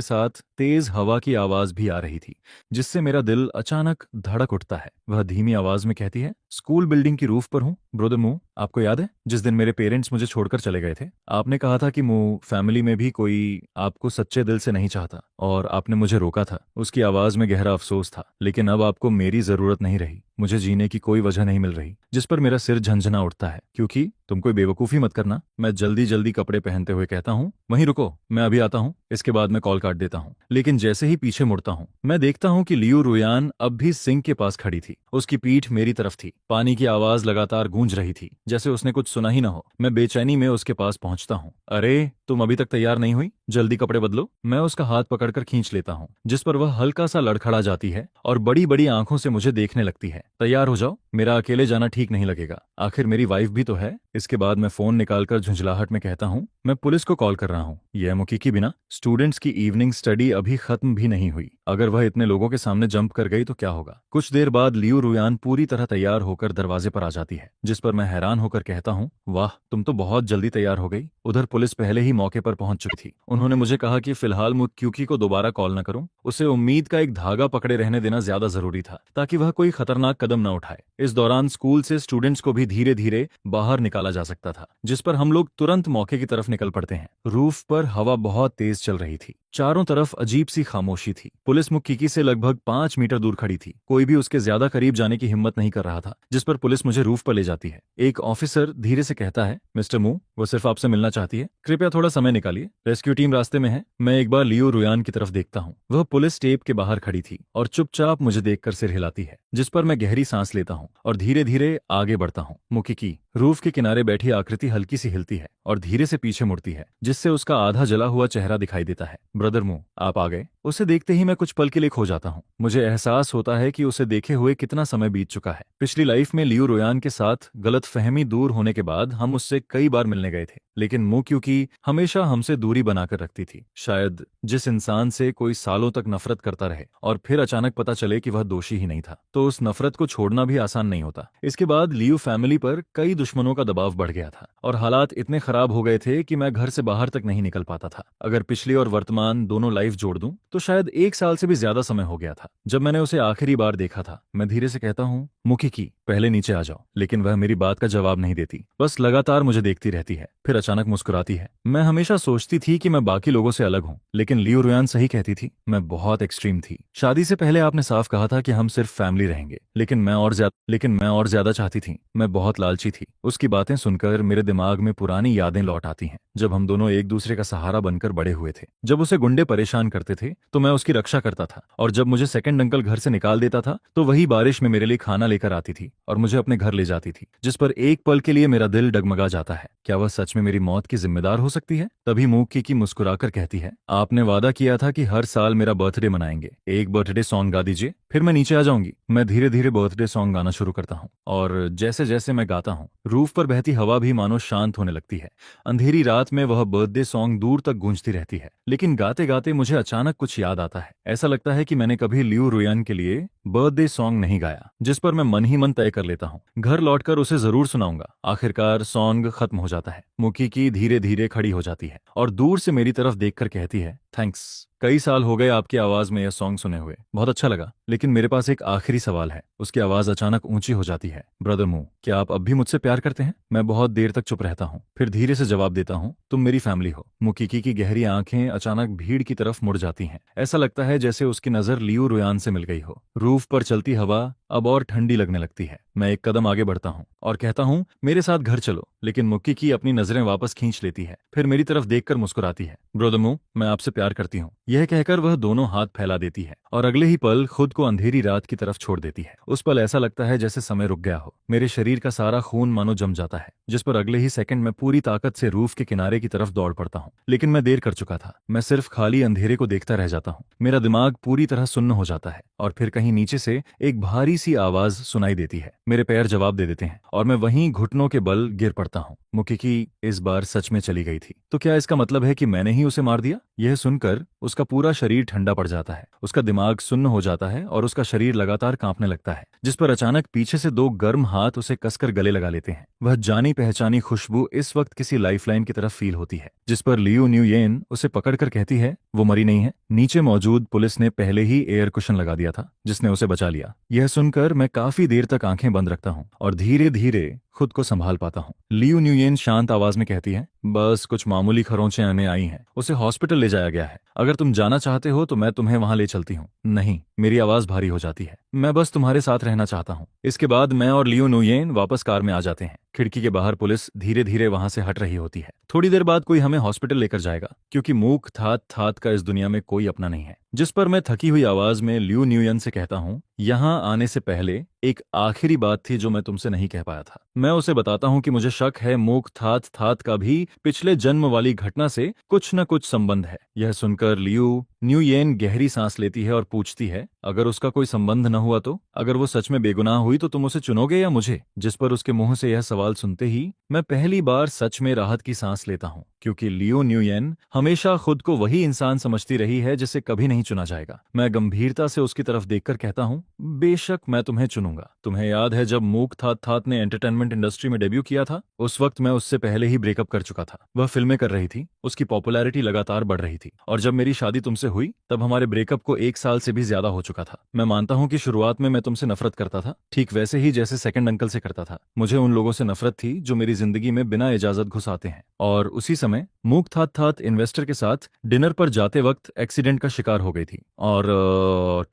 साथ तेज हवा की आवाज भी आ रही थी, जिससे मेरा दिल अचानक धड़क उठता है। वह धीमी आवाज में कहती है, स्कूल बिल्डिंग की रूफ पर हूँ। ब्रदर मू, आपको याद है जिस दिन मेरे पेरेंट्स मुझे छोड़कर चले गए थे? आपने कहा था कि मू, फैमिली में भी कोई आपको सच्चे दिल से नहीं चाहता और आपने मुझे रोका था। उसकी आवाज में गहरा अफसोस था, लेकिन अब आपको मेरी जरूरत नहीं रही। मुझे जीने की कोई वजह नहीं मिल रही। जिस पर मेरा सिर झंझना उठता है, क्योंकि तुम कोई बेवकूफी मत करना। मैं जल्दी जल्दी कपड़े पहनते हुए कहता हूँ, वहीं रुको, मैं अभी आता हूँ। इसके बाद मैं कॉल काट देता हूँ, लेकिन जैसे ही पीछे मुड़ता हूँ, मैं देखता हूँ कि लियो रुयान अब भी सिंक के पास खड़ी थी। उसकी पीठ मेरी तरफ थी। पानी की आवाज लगातार गूंज रही थी, जैसे उसने कुछ सुना ही न हो। मैं बेचैनी में उसके पास पहुंचता हूँ। अरे, तुम अभी तक तैयार नहीं हुई? जल्दी कपड़े बदलो। मैं उसका हाथ पकड़कर खींच लेता हूँ, जिस पर वह हल्का सा लड़खड़ा जाती है और बड़ी बड़ी आंखों से मुझे देखने लगती है। तैयार हो जाओ, मेरा अकेले जाना ठीक नहीं लगेगा। आखिर मेरी वाइफ भी तो है। इसके बाद मैं फोन निकालकर झुंझलाहट में कहता हूँ, मैं पुलिस को कॉल कर रहा हूँ। यह मुकी की बिना स्टूडेंट्स की इवनिंग स्टडी अभी खत्म भी नहीं हुई। अगर वह इतने लोगों के सामने जंप कर गई तो क्या होगा। कुछ देर बाद लियू रुयान पूरी तरह तैयार होकर दरवाजे पर आ जाती है, जिस पर मैं हैरान होकर कहता हूँ, वाह, तुम तो बहुत जल्दी तैयार हो गई। उधर पुलिस पहले ही मौके पर पहुंच चुकी थी। उन्होंने मुझे कहा कि फिलहाल मुक्यूकी को दोबारा कॉल न करूं। उसे उम्मीद का एक धागा पकड़े रहने देना ज्यादा जरूरी था, ताकि वह कोई खतरनाक कदम न उठाए। इस दौरान स्कूल से स्टूडेंट्स को भी धीरे धीरे बाहर निकाला जा सकता था, जिस पर हम लोग तुरंत मौके की तरफ निकल पड़ते हैं। रूफ पर हवा बहुत तेज चल रही थी। चारों तरफ अजीब सी खामोशी थी। पुलिस मुक्कीकी से लगभग 5 मीटर दूर खड़ी थी। कोई भी उसके ज्यादा करीब जाने की हिम्मत नहीं कर रहा था, जिस पर पुलिस मुझे रूफ पर ले जाती है। एक ऑफिसर धीरे से कहता है, मिस्टर मू, वो सिर्फ आपसे मिलना चाहती है, कृपया थोड़ा समय निकालिए। रेस्क्यू टीम रास्ते में है। मैं एक बार लियो रुयान की तरफ देखता हूँ। वह पुलिस टेप के बाहर खड़ी थी और चुपचाप मुझे देखकर सिर हिलाती है, जिस पर मैं गहरी सांस लेता हूँ और धीरे धीरे आगे बढ़ता हूँ। मुक्कीकी रूफ के किनारे बैठी आकृति हल्की सी हिलती है और धीरे से पीछे मुड़ती है, जिससे उसका आधा जला हुआ चेहरा दिखाई देता है। ब्रदर मू, आप आ गए। उसे देखते ही मैं कुछ पल के लिए खो जाता हूँ। मुझे एहसास होता है कि उसे देखे हुए कितना समय बीत चुका है। पिछली लाइफ में लियो रुयान के साथ गलतफहमी दूर होने के बाद हम उससे कई बार मिलने गए थे, लेकिन मुक्यूकी हमेशा हमसे दूरी बनाकर रखती थी। शायद जिस इंसान से कोई सालों तक नफरत करता रहे और फिर अचानक पता चले कि वह दोषी ही नहीं था, तो उस नफरत को छोड़ना भी आसान नहीं होता। इसके बाद लियो फैमिली पर कई दुश्मनों का दबाव बढ़ गया था और हालात इतने खराब हो गए थे कि मैं घर से बाहर तक नहीं निकल पाता था। अगर पिछली और वर्तमान दोनों लाइफ जोड़ दूं तो शायद 1 साल से भी ज्यादा समय हो गया था जब मैंने उसे आखिरी बार देखा था। मैं धीरे से कहता हूँ, मुक्कीकी, पहले नीचे आ जाओ। लेकिन वह मेरी बात का जवाब नहीं देती, बस लगातार मुझे देखती रहती है, फिर अचानक मुस्कुराती है। मैं हमेशा सोचती थी कि मैं बाकी लोगों से अलग हूँ, लेकिन लियो रुयान सही कहती थी, मैं बहुत एक्सट्रीम थी। शादी से पहले आपने साफ कहा था कि हम सिर्फ फैमिली रहेंगे, लेकिन मैं और ज्यादा चाहती थी। मैं बहुत लालची थी। उसकी बातें सुनकर मेरे दिमाग में पुरानी यादें लौट आती हैं, जब हम दोनों एक दूसरे का सहारा बनकर बड़े हुए थे। जब उसे गुंडे परेशान करते थे तो मैं उसकी रक्षा करता था, और जब मुझे सेकंड अंकल घर से निकाल देता था तो वही बारिश में मेरे लिए खाना लेकर आती थी और मुझे अपने घर ले जाती थी, जिस पर एक पल के लिए मेरा दिल डगमगा जाता है। क्या वह सच में मेरी मौत की जिम्मेदार हो सकती है? तभी मुक्कीकी मुस्कुराकर कहती है, आपने वादा किया था कि हर साल मेरा बर्थडे मनाएंगे, एक बर्थडे सॉन्ग गा दीजिए, फिर मैं नीचे आ जाऊंगी। मैं धीरे धीरे बर्थडे सॉन्ग गाना शुरू करता हूँ और जैसे जैसे मैं गाता हूँ रूफ पर बहती हवा भी मानो शांत होने लगती है। अंधेरी रात में वह बर्थडे सॉन्ग दूर तक गूंजती रहती है, लेकिन गाते गाते मुझे अचानक कुछ याद आता है। ऐसा लगता है कि मैंने कभी लियो रुयान के लिए बर्थडे सॉन्ग नहीं गाया, जिस पर मैं मन ही मन तय कर लेता हूँ, घर लौटकर उसे जरूर सुनाऊंगा। आखिरकार सॉन्ग खत्म हो जाता है। मुक्कीकी धीरे धीरे खड़ी हो जाती है और दूर से मेरी तरफ देखकर कहती है, थैंक्स। कई साल हो गए आपकी आवाज में यह सॉन्ग सुने हुए, बहुत अच्छा लगा, लेकिन मेरे पास एक आखिरी सवाल है। उसकी आवाज अचानक ऊंची हो जाती है, ब्रदर मू, क्या आप अब भी मुझसे प्यार करते हैं? मैं बहुत देर तक चुप रहता हूँ, फिर धीरे से जवाब देता हूँ, तुम मेरी फैमिली हो। मुक्कीकी की गहरी आंखें अचानक भीड़ की तरफ मुड़ जाती हैं। ऐसा लगता है जैसे उसकी नजर लियो रुयान से मिल गई हो। रूफ पर चलती हवा अब और ठंडी लगने लगती है। मैं एक कदम आगे बढ़ता हूँ और कहता हूँ, मेरे साथ घर चलो, लेकिन मुक्कीकी अपनी नजरें वापस खींच लेती है, फिर मेरी तरफ देखकर मुस्कुराती है, ब्रदर मू, मैं आपसे प्यार करती हूँ। यह कहकर वह दोनों हाथ फैला देती है और अगले ही पल खुद को अंधेरी रात की तरफ छोड़ देती है। उस पल ऐसा लगता है जैसे समय रुक गया हो। मेरे शरीर का सारा खून मानो जम जाता है, जिस पर अगले ही सेकंड में पूरी ताकत से रूफ के किनारे की तरफ दौड़ पड़ता हूँ। लेकिन मैं देर कर चुका था। मैं सिर्फ खाली अंधेरे को देखता रह जाता हूँ। मेरा दिमाग पूरी तरह सुन्न हो जाता है और फिर कहीं नीचे से एक भारी सी आवाज सुनाई देती है। मेरे पैर जवाब दे देते हैं और मैं वहीं घुटनों के बल गिर पड़ता हूँ। मुक्कीकी इस बार सच में चली गई थी। तो क्या इसका मतलब है कि मैंने ही उसे मार दिया? यह सुनकर उसका पूरा शरीर ठंडा पड़ जाता है, उसका दिमाग सुन्न हो जाता है और उसका शरीर लगातार कांपने लगता है, जिस पर अचानक पीछे से 2 गर्म हाथ उसे कसकर गले लगा लेते हैं। वह जानी पहचानी खुशबू इस वक्त किसी लाइफलाइन की तरफ फील होती है, जिस पर लियो न्यूयेन उसे पकड़कर कहती है, वो मरी नहीं है। नीचे मौजूद पुलिस ने पहले ही एयर कुशन लगा दिया था, जिसने उसे बचा लिया। यह सुनकर मैं काफी देर तक आंखें बंद रखता हूँ और धीरे धीरे खुद को संभाल पाता हूँ। लियो न्यूयेन शांत आवाज में कहती है, बस कुछ मामूली खरोंचें आने आई हैं, उसे हॉस्पिटल ले जाया गया है। अगर तुम जाना चाहते हो तो मैं तुम्हें वहां ले चलती हूँ। नहीं, मेरी आवाज भारी हो जाती है, मैं बस तुम्हारे साथ रहना चाहता हूँ। इसके बाद मैं और लियो न्यूयेन वापस कार में आ जाते हैं। खिड़की के बाहर पुलिस धीरे धीरे वहां से हट रही होती है। थोड़ी देर बाद कोई हमें हॉस्पिटल लेकर जाएगा, क्योंकि मूक थात थात का इस दुनिया में कोई अपना नहीं है। जिस पर मैं थकी हुई आवाज में लियो न्यूयेन से कहता हूँ, यहाँ आने से पहले एक आखिरी बात थी जो मैं तुमसे नहीं कह पाया था। मैं उसे बताता हूँ कि मुझे शक है मूक थात थात का भी पिछले जन्म वाली घटना से कुछ न कुछ संबंध है। यह सुनकर लियो न्यूयेन गहरी सांस लेती है और पूछती है, अगर उसका कोई संबंध न हुआ तो? अगर वो सच में बेगुनाह हुई तो तुम उसे चुनोगे या मुझे? जिस पर उसके मुंह से यह सवाल सुनते ही मैं पहली बार सच में राहत की सांस लेता हूँ, क्योंकि लियो न्यूयेन हमेशा खुद को वही इंसान समझती रही है जिसे कभी नहीं चुना जाएगा। मैं गंभीरता से उसकी तरफ देखकर कहता हूँ, बेशक मैं तुम्हें चुनूंगा। तुम्हें याद है जब मूक थात थात ने एंटरटेनमेंट इंडस्ट्री में डेब्यू किया था? उस वक्त मैं उससे पहले ही ब्रेकअप कर चुका था। वह फिल्में कर रही थी, उसकी पॉपुलैरिटी लगातार बढ़ रही थी, और जब मेरी शादी तुमसे हुई तब हमारे ब्रेकअप को 1 साल से भी ज्यादा हो चुका था। मैं मानता हूँ कि शुरुआत में मैं तुमसे नफरत करता था, ठीक वैसे ही जैसे सेकंड अंकल से करता था। मुझे उन लोगों से नफरत थी जो मेरी जिंदगी में बिना इजाजत घुस आते हैं। और उसी समय मूक थात थात इन्वेस्टर के साथ डिनर पर जाते वक्त एक्सीडेंट का शिकार हो गई थी, और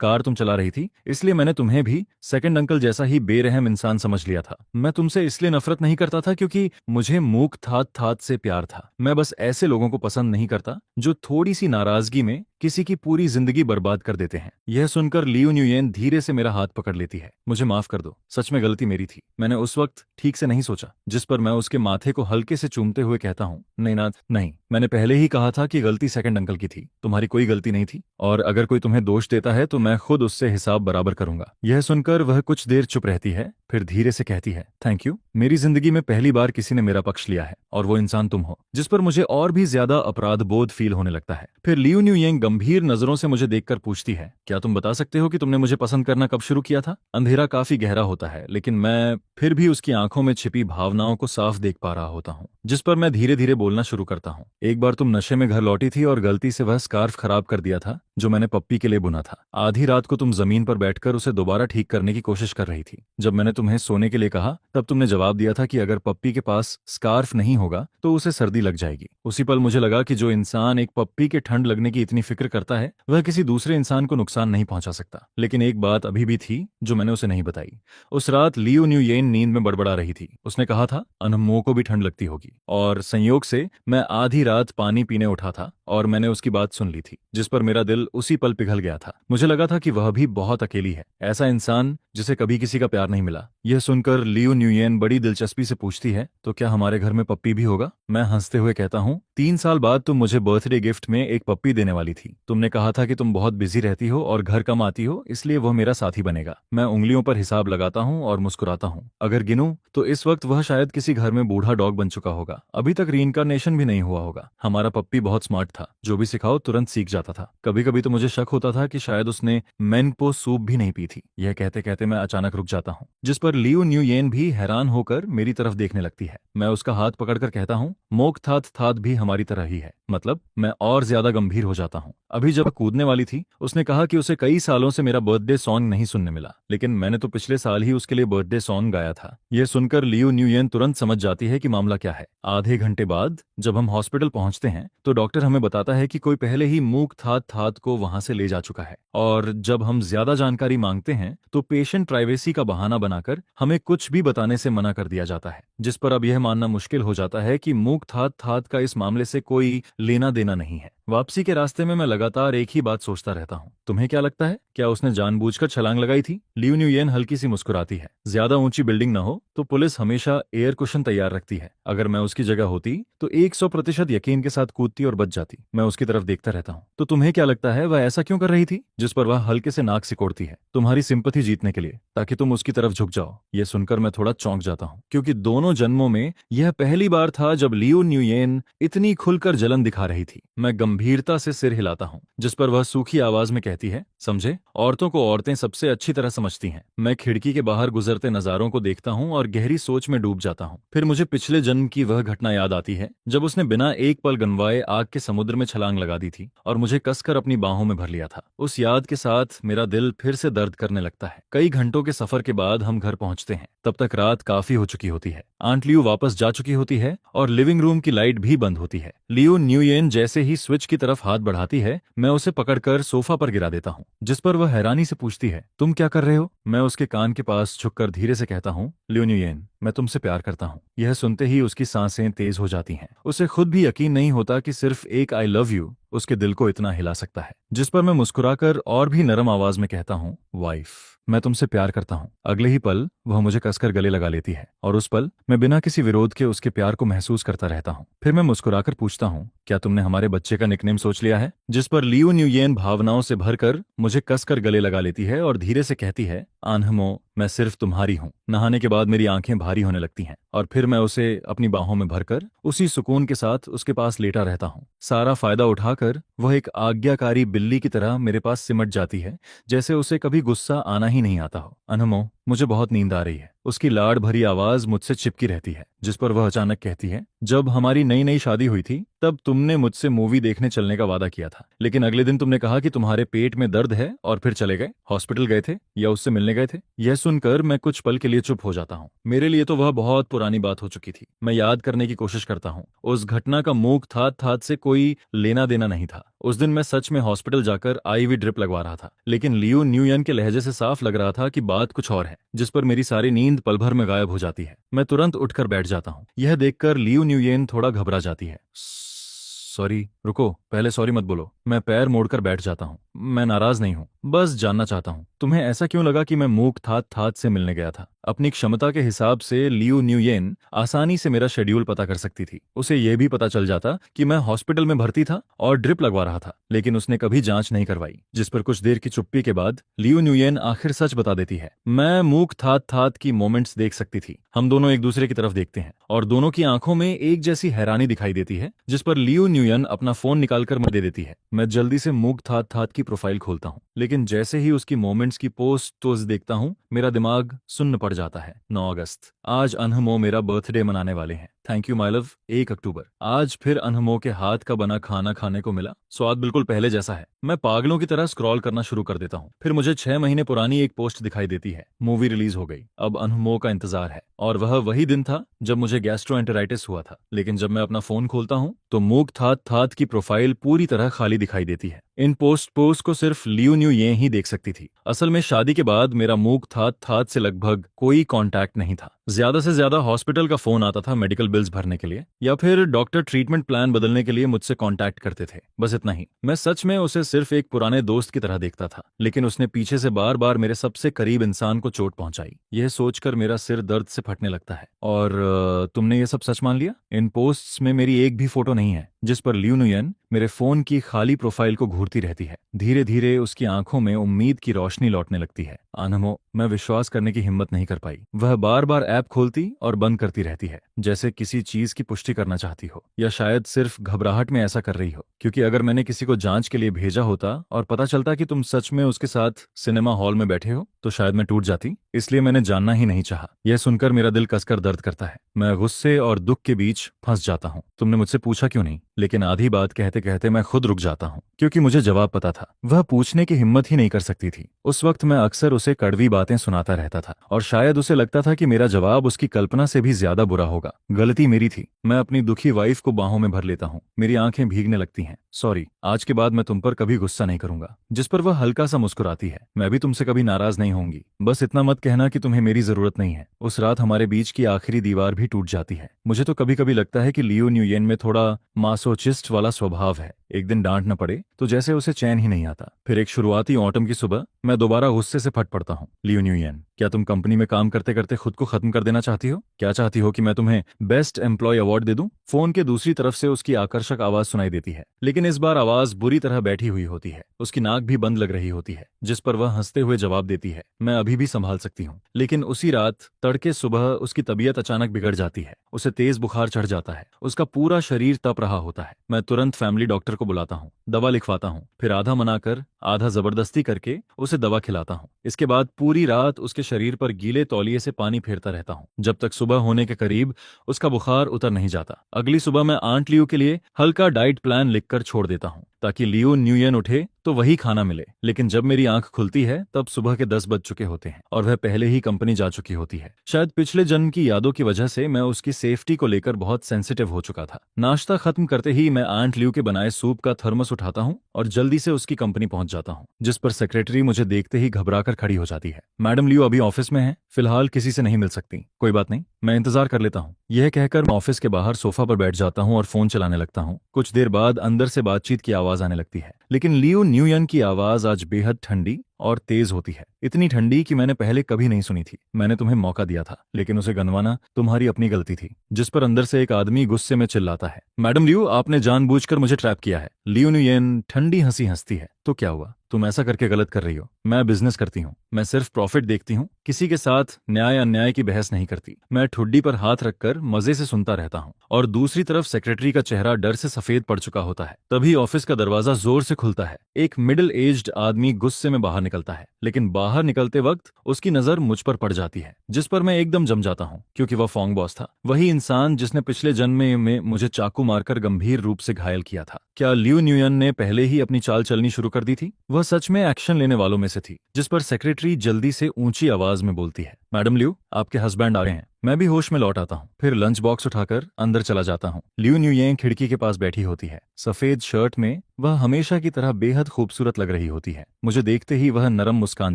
कार तुम चला रही थी, इसलिए मैंने तुम्हें भी सेकंड अंकल जैसा ही बेरहम इंसान समझ लिया था। मैं तुमसे इसलिए नफरत नहीं करता था क्योंकि मुझे मूक थात थात से प्यार था। मैं बस ऐसे लोगों को पसंद नहीं करता जो थोड़ी सी नाराजगी में किसी की पूरी जिंदगी बर्बाद कर देते हैं। यह सुनकर लियो न्यूयेन धीरे से मेरा हाथ पकड़ लेती है। मुझे माफ कर दो, सच में गलती मेरी थी। मैंने उस वक्त ठीक से नहीं सोचा। जिस पर मैं उसके माथे को हल्के से चूमते हुए कहता हूँ, नहीं नाथ, नहीं, मैंने पहले ही कहा था कि गलती सेकंड अंकल की थी, तुम्हारी कोई गलती नहीं थी, और अगर कोई तुम्हें दोष देता है तो मैं खुद उससे हिसाब बराबर करूंगा। यह सुनकर वह कुछ देर चुप रहती है, फिर धीरे से कहती है, थैंक यू। मेरी जिंदगी में पहली बार किसी ने मेरा पक्ष लिया है, और वो इंसान तुम हो। जिस पर मुझे और भी ज्यादा अपराध बोध फील होने लगता है। फिर लियो न्यूयेन गंभीर नजरों से मुझे देखकर पूछती है, क्या तुम बता सकते हो कि तुमने मुझे पसंद करना कब शुरू किया था? अंधेरा काफी गहरा होता है, लेकिन मैं फिर भी उसकी आंखों में छिपी भावनाओं को साफ देख पा रहा होता हूँ। जिस पर मैं धीरे धीरे बोलना शुरू करता हूँ, एक बार तुम नशे में घर लौटी थी और गलती से वह स्कार्फ खराब कर दिया था जो मैंने पप्पी के लिए बुना था। आधी रात को तुम जमीन पर बैठकर उसे दोबारा ठीक करने की कोशिश कर रही थी। जब मैंने तुम्हें सोने के लिए कहा तब तुमने जवाब दिया था कि अगर पप्पी के पास स्कार्फ नहीं होगा तो उसे सर्दी लग जाएगी। उसी पल मुझे लगा कि जो इंसान एक पप्पी के ठंड लगने की इतनी फिक्र करता है वह किसी दूसरे इंसान को नुकसान नहीं पहुंचा सकता। लेकिन एक बात अभी भी थी जो मैंने उसे नहीं बताई। उस रात लियो न्यूयेन नींद में बड़बड़ा रही थी। उसने कहा था अनमों को भी ठंड लगती होगी, और संयोग से मैं आधी रात पानी पीने उठा था और मैंने उसकी बात सुन ली थी, जिस पर मेरा दिल उसी पल पिघल गया था। मुझे लगा था कि वह भी बहुत अकेली है, ऐसा इंसान जिसे कभी किसी का प्यार नहीं मिला। यह सुनकर लियो न्यूयेन बड़ी दिलचस्पी से पूछती है, तो क्या हमारे घर में पप्पी भी होगा? मैं हंसते हुए कहता हूँ, 3 साल बाद तुम मुझे बर्थडे गिफ्ट में एक पप्पी देने वाली थी। तुमने कहा था कि तुम बहुत बिजी रहती हो और घर कम आती हो, इसलिए वह मेरा साथी बनेगा। मैं उंगलियों पर हिसाब लगाता हूँ और मुस्कुराता हूँ। अगर गिनूं तो इस वक्त वह शायद किसी घर में बूढ़ा डॉग बन चुका होगा। अभी तक रीइंकार्नेशन भी नहीं हुआ होगा। हमारा पप्पी बहुत स्मार्ट था, जो भी सिखाओ तुरंत सीख जाता था। कभी कभी तो मुझे शक होता था कि शायद उसने मेनपो सूप भी नहीं पी थी। यह कहते कहते मैं अचानक रुक जाता हूँ, जिस पर लियो न्यूयेन भी हैरान होकर मेरी तरफ देखने लगती है। मैं उसका हाथ पकड़कर कहता हूँ, मोक थात थात भी हमारी तरह ही है। मतलब मैं और ज्यादा गंभीर हो जाता हूँ। अभी जब कूदने वाली थी उसने कहा कि उसे कई सालों से मेरा बर्थडे सॉन्ग नहीं सुनने मिला, लेकिन मैंने तो पिछले साल ही उसके लिए बर्थडे सॉन्ग गाया था। यह सुनकर लियो न्यूयेन तुरंत समझ जाती है कि मामला क्या है। आधे घंटे बाद जब हम हॉस्पिटल पहुंचते हैं तो डॉक्टर हमें बताता है कि कोई पहले ही मूक थात थात को वहां से ले जा चुका है, और जब हम ज्यादा जानकारी मांगते हैं तो पेशेंट प्राइवेसी का बहाना बनाकर हमें कुछ भी बताने से मना कर दिया जाता है। जिस पर अब यह मानना मुश्किल हो जाता है कि मूक थात थात का इस मामले से कोई लेना देना नहीं है। वापसी के रास्ते में मैं लगातार एक ही बात सोचता रहता हूँ, तुम्हें क्या लगता है, क्या उसने जानबूझकर छलांग लगाई थी? लियो न्यूयेन हल्की सी मुस्कुराती है। ज्यादा ऊंची बिल्डिंग न हो तो पुलिस हमेशा एयर कुशन तैयार रखती है। अगर मैं उसकी जगह होती तो 100% यकीन के साथ कूदती और बच जाती। मैं उसकी तरफ देखता रहता हूँ। तो तुम्हें क्या लगता है वह ऐसा क्यों कर रही थी? जिस पर वह हल्के से नाक सिकोड़ती है, तुम्हारी सिंपैथी जीतने के लिए, ताकि तुम उसकी तरफ झुक जाओ। यह सुनकर मैं थोड़ा चौंक जाता हूँ, क्योंकि दोनों जन्मों में यह पहली बार था जब लियो न्यूयेन इतनी खुलकर जलन दिखा रही थी। मैं गंभीरता से सिर हिलाता हूँ, जिस पर वह सूखी आवाज में कहती है, समझे, औरतों को औरतें सबसे अच्छी तरह समझती हैं। मैं खिड़की के बाहर गुजरते नजारों को देखता हूँ और गहरी सोच में डूब जाता हूँ। फिर मुझे पिछले जन्म की वह घटना याद आती है जब उसने बिना एक पल गंवाए आग के समुद्र में छलांग लगा दी थी और मुझे कसकर अपनी बाहों में भर लिया था। उस याद के साथ मेरा दिल फिर से दर्द करने लगता है। कई घंटों के सफर के बाद हम घर पहुंचते हैं। तब तक रात काफी हो चुकी होती है। आंट लियो वापस जा चुकी होती है और लिविंग रूम की लाइट भी बंद होती है। लियो न्यूयेन जैसे ही स्विच की तरफ हाथ बढ़ाती है, मैं उसे पकड़कर सोफा पर गिरा देता हूँ, जिस पर वह हैरानी से पूछती है, तुम क्या कर रहे हो? मैं उसके कान के पास झुककर धीरे से कहता हूँ, लियो न्यूयेन, मैं तुमसे प्यार करता हूँ। यह सुनते ही उसकी सांसें तेज हो जाती हैं। उसे खुद भी यकीन नहीं होता कि सिर्फ एक आई लव यू उसके दिल को इतना हिला सकता है। जिस पर मैं मुस्कुराकर और भी नरम आवाज में कहता हूँ, वाइफ, मैं तुमसे प्यार करता हूँ। अगले ही पल वह मुझे कसकर गले लगा लेती है और उस पल मैं बिना किसी विरोध के उसके प्यार को महसूस करता रहता हूँ। फिर मैं मुस्कुराकर पूछता हूँ, क्या तुमने हमारे बच्चे का निकनेम सोच लिया है? जिस पर लियू न्यूयेन भावनाओं से भरकर मुझे कसकर गले लगा लेती है और धीरे से कहती है, आन्हमो, मैं सिर्फ तुम्हारी हूँ। नहाने के बाद मेरी आंखें भारी होने लगती हैं और फिर मैं उसे अपनी बाहों में भरकर उसी सुकून के साथ उसके पास लेटा रहता हूँ। सारा फायदा उठाकर वह एक आज्ञाकारी बिल्ली की तरह मेरे पास सिमट जाती है, जैसे उसे कभी गुस्सा आना ही नहीं आता हो। अनमो, मुझे बहुत नींद आ रही है। उसकी लाड़ भरी आवाज मुझसे चिपकी रहती है, जिस पर वह अचानक कहती है, जब हमारी नई नई शादी हुई थी तब तुमने मुझसे मूवी देखने चलने का वादा किया था, लेकिन अगले दिन तुमने कहा कि तुम्हारे पेट में दर्द है और फिर चले गए। हॉस्पिटल गए थे या उससे मिलने गए थे? यह सुनकर मैं कुछ पल के लिए चुप हो जाता हूँ। मेरे लिए तो वह बहुत पुरानी बात हो चुकी थी। मैं याद करने की कोशिश करता हूँ। उस घटना का मूक थात से कोई लेना देना नहीं था। उस दिन मैं सच में हॉस्पिटल जाकर आईवी ड्रिप लगवा रहा था, लेकिन लियू न्यूयन के लहजे से साफ लग रहा था कि बात कुछ और है, जिस पर मेरी सारी नींद पल भर में गायब हो जाती है। मैं तुरंत उठकर बैठ जाता हूँ। यह देखकर लियू न्यूयन थोड़ा घबरा जाती है। सॉरी, रुको, पहले सॉरी मत बोलो। मैं पैर मोड़कर बैठ जाता हूँ। मैं नाराज नहीं हूँ, बस जानना चाहता हूँ, तुम्हें ऐसा क्यों लगा कि मैं मूक थात से मिलने गया था? अपनी क्षमता के हिसाब से लियू न्यूयेन आसानी से मेरा शेड्यूल पता कर सकती थी। उसे यह भी पता चल जाता कि मैं हॉस्पिटल में भर्ती था और ड्रिप लगवा रहा था, लेकिन उसने कभी जांच नहीं करवाई। जिस पर कुछ देर की चुप्पी के बाद लियू न्यूयेन आखिर सच बता देती है। मैं मूक थात की मोमेंट्स देख सकती थी। हम दोनों एक दूसरे की तरफ देखते हैं और दोनों की आंखों में एक जैसी हैरानी दिखाई देती है, जिस पर लियू न्यूयन अपना फोन निकालकर मुझे दे देती है। मैं जल्दी से मूक थात की प्रोफाइल खोलता हूँ, लेकिन जैसे ही उसकी मोमेंट्स की पोस्ट देखता हूँ, मेरा दिमाग सुन्न पड़ जाता है। 9 अगस्त, आज अनहमो मेरा बर्थडे मनाने वाले हैं। Thank you my love. 1 अक्टूबर, आज फिर अनहमो के हाथ का बना खाना खाने को मिला। स्वाद बिल्कुल पहले जैसा है। मैं पागलों की तरह स्क्रॉल करना शुरू कर देता हूँ। फिर मुझे 6 महीने पुरानी एक पोस्ट दिखाई देती है। मूवी रिलीज हो गई। अब अनहमो का इंतजार है और वह वही दिन था जब मुझे गैस्ट्रोएंटेराइटिस हुआ था। लेकिन जब मैं अपना फोन खोलता हूँ तो मूक थात की प्रोफाइल पूरी तरह खाली दिखाई देती है। इन पोस्ट को सिर्फ लियू न्यूयेन ही देख सकती थी। असल में शादी के बाद मेरा मूक थात से लगभग कोई कांटेक्ट नहीं था। ज्यादा से ज्यादा हॉस्पिटल का फोन आता था मेडिकल बिल्स भरने के लिए, या फिर डॉक्टर ट्रीटमेंट प्लान बदलने के लिए मुझसे कांटेक्ट करते थे। बस इतना ही। मैं सच में उसे सिर्फ एक पुराने दोस्त की तरह देखता था, लेकिन उसने पीछे से बार बार मेरे सबसे करीब इंसान को चोट पहुंचाई। यह सोचकर मेरा सिर दर्द से फटने लगता है। और तुमने ये सब सच मान लिया? इन पोस्ट्स में मेरी एक भी फोटो नहीं है, जिस पर लियू न्यूयेन मेरे फोन की खाली प्रोफाइल को घूरती रहती है। धीरे धीरे उसकी आंखों में उम्मीद की रोशनी लौटने लगती है। अनमो, मैं विश्वास करने की हिम्मत नहीं कर पाई। वह बार बार ऐप खोलती और बंद करती रहती है, जैसे किसी चीज की पुष्टि करना चाहती हो, या शायद सिर्फ घबराहट में ऐसा कर रही हो। क्योंकि अगर मैंने किसी को जांच के लिए भेजा होता और पता चलता कि तुम सच में उसके साथ सिनेमा हॉल में बैठे हो, तो शायद मैं टूट जाती। इसलिए मैंने जानना ही नहीं चाहा। यह सुनकर मेरा दिल कसकर दर्द करता है। मैं गुस्से और दुख के बीच फंस जाता हूँ। तुमने मुझसे पूछा क्यों नहीं? लेकिन आधी बात कहते कहते मैं खुद रुक जाता हूँ, क्योंकि मुझे जवाब पता था। वह पूछने की हिम्मत ही नहीं कर सकती थी। उस वक्त मैं अक्सर उसे कड़वी बातें सुनाता रहता था और शायद उसे लगता था कि मेरा जवाब उसकी कल्पना से भी ज्यादा बुरा होगा। गलती मेरी थी। मैं अपनी दुखी वाइफ को बाहों में भर लेता हूँ। मेरी आंखें भीगने लगती हैं। सॉरी, आज के बाद मैं तुम पर कभी गुस्सा नहीं करूंगा। जिस पर वह हल्का सा मुस्कुराती है। मैं भी तुमसे कभी नाराज नहीं होंगी। बस इतना मत कहना कि तुम्हें मेरी जरूरत नहीं है। उस रात हमारे बीच की आखिरी दीवार भी टूट जाती है। मुझे तो कभी कभी लगता है कि लियू न्यूयेन में थोड़ा मासोचिस्ट वाला स्वभाव है। एक दिन डांट न पड़े तो जैसे उसे चैन ही नहीं आता। फिर एक शुरुआती ऑटम की सुबह मैं दोबारा गुस्से से फट पड़ता हूँ। लियू न्यूयेन, क्या तुम कंपनी में काम करते करते खुद को खत्म कर देना चाहती हो? क्या चाहती हो कि मैं तुम्हें बेस्ट एम्प्लॉय अवार्ड दे दूं? फोन के दूसरी तरफ से उसकी आकर्षक आवाज सुनाई देती है, लेकिन इस बार आवाज बुरी तरह बैठी हुई होती है। उसकी नाक भी बंद लग रही होती है, जिस पर वह हंसते हुए जवाब देती है, मैं अभी भी संभाल सकती हूँ। लेकिन उसी रात तड़के सुबह उसकी तबीयत अचानक बिगड़ जाती है। उसे तेज बुखार चढ़ जाता है। उसका पूरा शरीर तप रहा होता है। मैं तुरंत फैमिली डॉक्टर को बुलाता हूँ, दवा लिखवाता हूँ, फिर आधा मनाकर आधा जबरदस्ती करके उसे दवा खिलाता हूँ। इसके बाद पूरी रात उसके शरीर पर गीले तौलिए से पानी फेरता रहता हूँ, जब तक सुबह होने के करीब उसका बुखार उतर नहीं जाता। अगली सुबह मैं आंट लियू के लिए हल्का डाइट प्लान लिखकर छोड़ देता हूँ, ताकि लियो न्यूयन उठे तो वही खाना मिले। लेकिन जब मेरी आंख खुलती है तब सुबह के 10 बज चुके होते हैं और वह पहले ही कंपनी जा चुकी होती है। शायद पिछले जन्म की यादों की वजह से मैं उसकी सेफ्टी को लेकर बहुत सेंसिटिव हो चुका था। नाश्ता खत्म करते ही मैं आंट लियो के बनाए सूप का थर्मस उठाता हूँ और जल्दी से उसकी कंपनी पहुंच जाता हूँ, जिस पर सेक्रेटरी मुझे देखते ही घबराकर खड़ी हो जाती है। मैडम लियो अभी ऑफिस में है, फिलहाल किसी से नहीं मिल सकती। कोई बात नहीं, मैं इंतजार कर लेता हूँ। यह कहकर मैं ऑफिस के बाहर सोफा पर बैठ जाता हूँ और फोन चलाने लगता हूँ। कुछ देर बाद अंदर से बातचीत की आवाज आने लगती है, लेकिन लियो न्यूयन की आवाज आज बेहद ठंडी और तेज होती है। इतनी ठंडी कि मैंने पहले कभी नहीं सुनी थी। मैंने तुम्हें मौका दिया था, लेकिन उसे गंवाना तुम्हारी अपनी गलती थी। जिस पर अंदर से एक आदमी गुस्से में चिल्लाता है, मैडम लियो, आपने जानबूझकर मुझे ट्रैप किया है। लियो न्यूयन ठंडी हंसी हंसती है, तो क्या हुआ? तुम ऐसा करके गलत कर रही हो। मैं बिजनेस करती हूँ, मैं सिर्फ प्रॉफिट देखती हूँ, किसी के साथ न्याय अन्याय की बहस नहीं करती। मैं ठुड्डी पर हाथ रखकर मजे से सुनता रहता हूँ और दूसरी तरफ सेक्रेटरी का चेहरा डर से सफेद पड़ चुका होता है। तभी ऑफिस का दरवाजा जोर से खुलता है। एक मिडिल एज्ड आदमी गुस्से में बाहर निकलता है, लेकिन बाहर निकलते वक्त उसकी नजर मुझ पर पड़ जाती है, जिस पर मैं एकदम जम जाता हूँ, क्योंकि वह फोंग बॉस था, वही इंसान जिसने पिछले जन्म में मुझे चाकू मारकर गंभीर रूप से घायल किया था। क्या लियो न्यूयन ने पहले ही अपनी चाल चलनी शुरू कर दी थी? वह सच में एक्शन लेने वालों में से थी। जिस पर सेक्रेटरी जल्दी से ऊंची आवाज में बोलती है, मैडम लियो, आपके हस्बैंड आ रहे हैं। मैं भी होश में लौट आता हूँ, फिर लंच बॉक्स उठाकर अंदर चला जाता हूँ। लियो न्यूयन खिड़की के पास बैठी होती है, सफेद शर्ट में। वह हमेशा की तरह बेहद खूबसूरत लग रही होती है। मुझे देखते ही वह नरम मुस्कान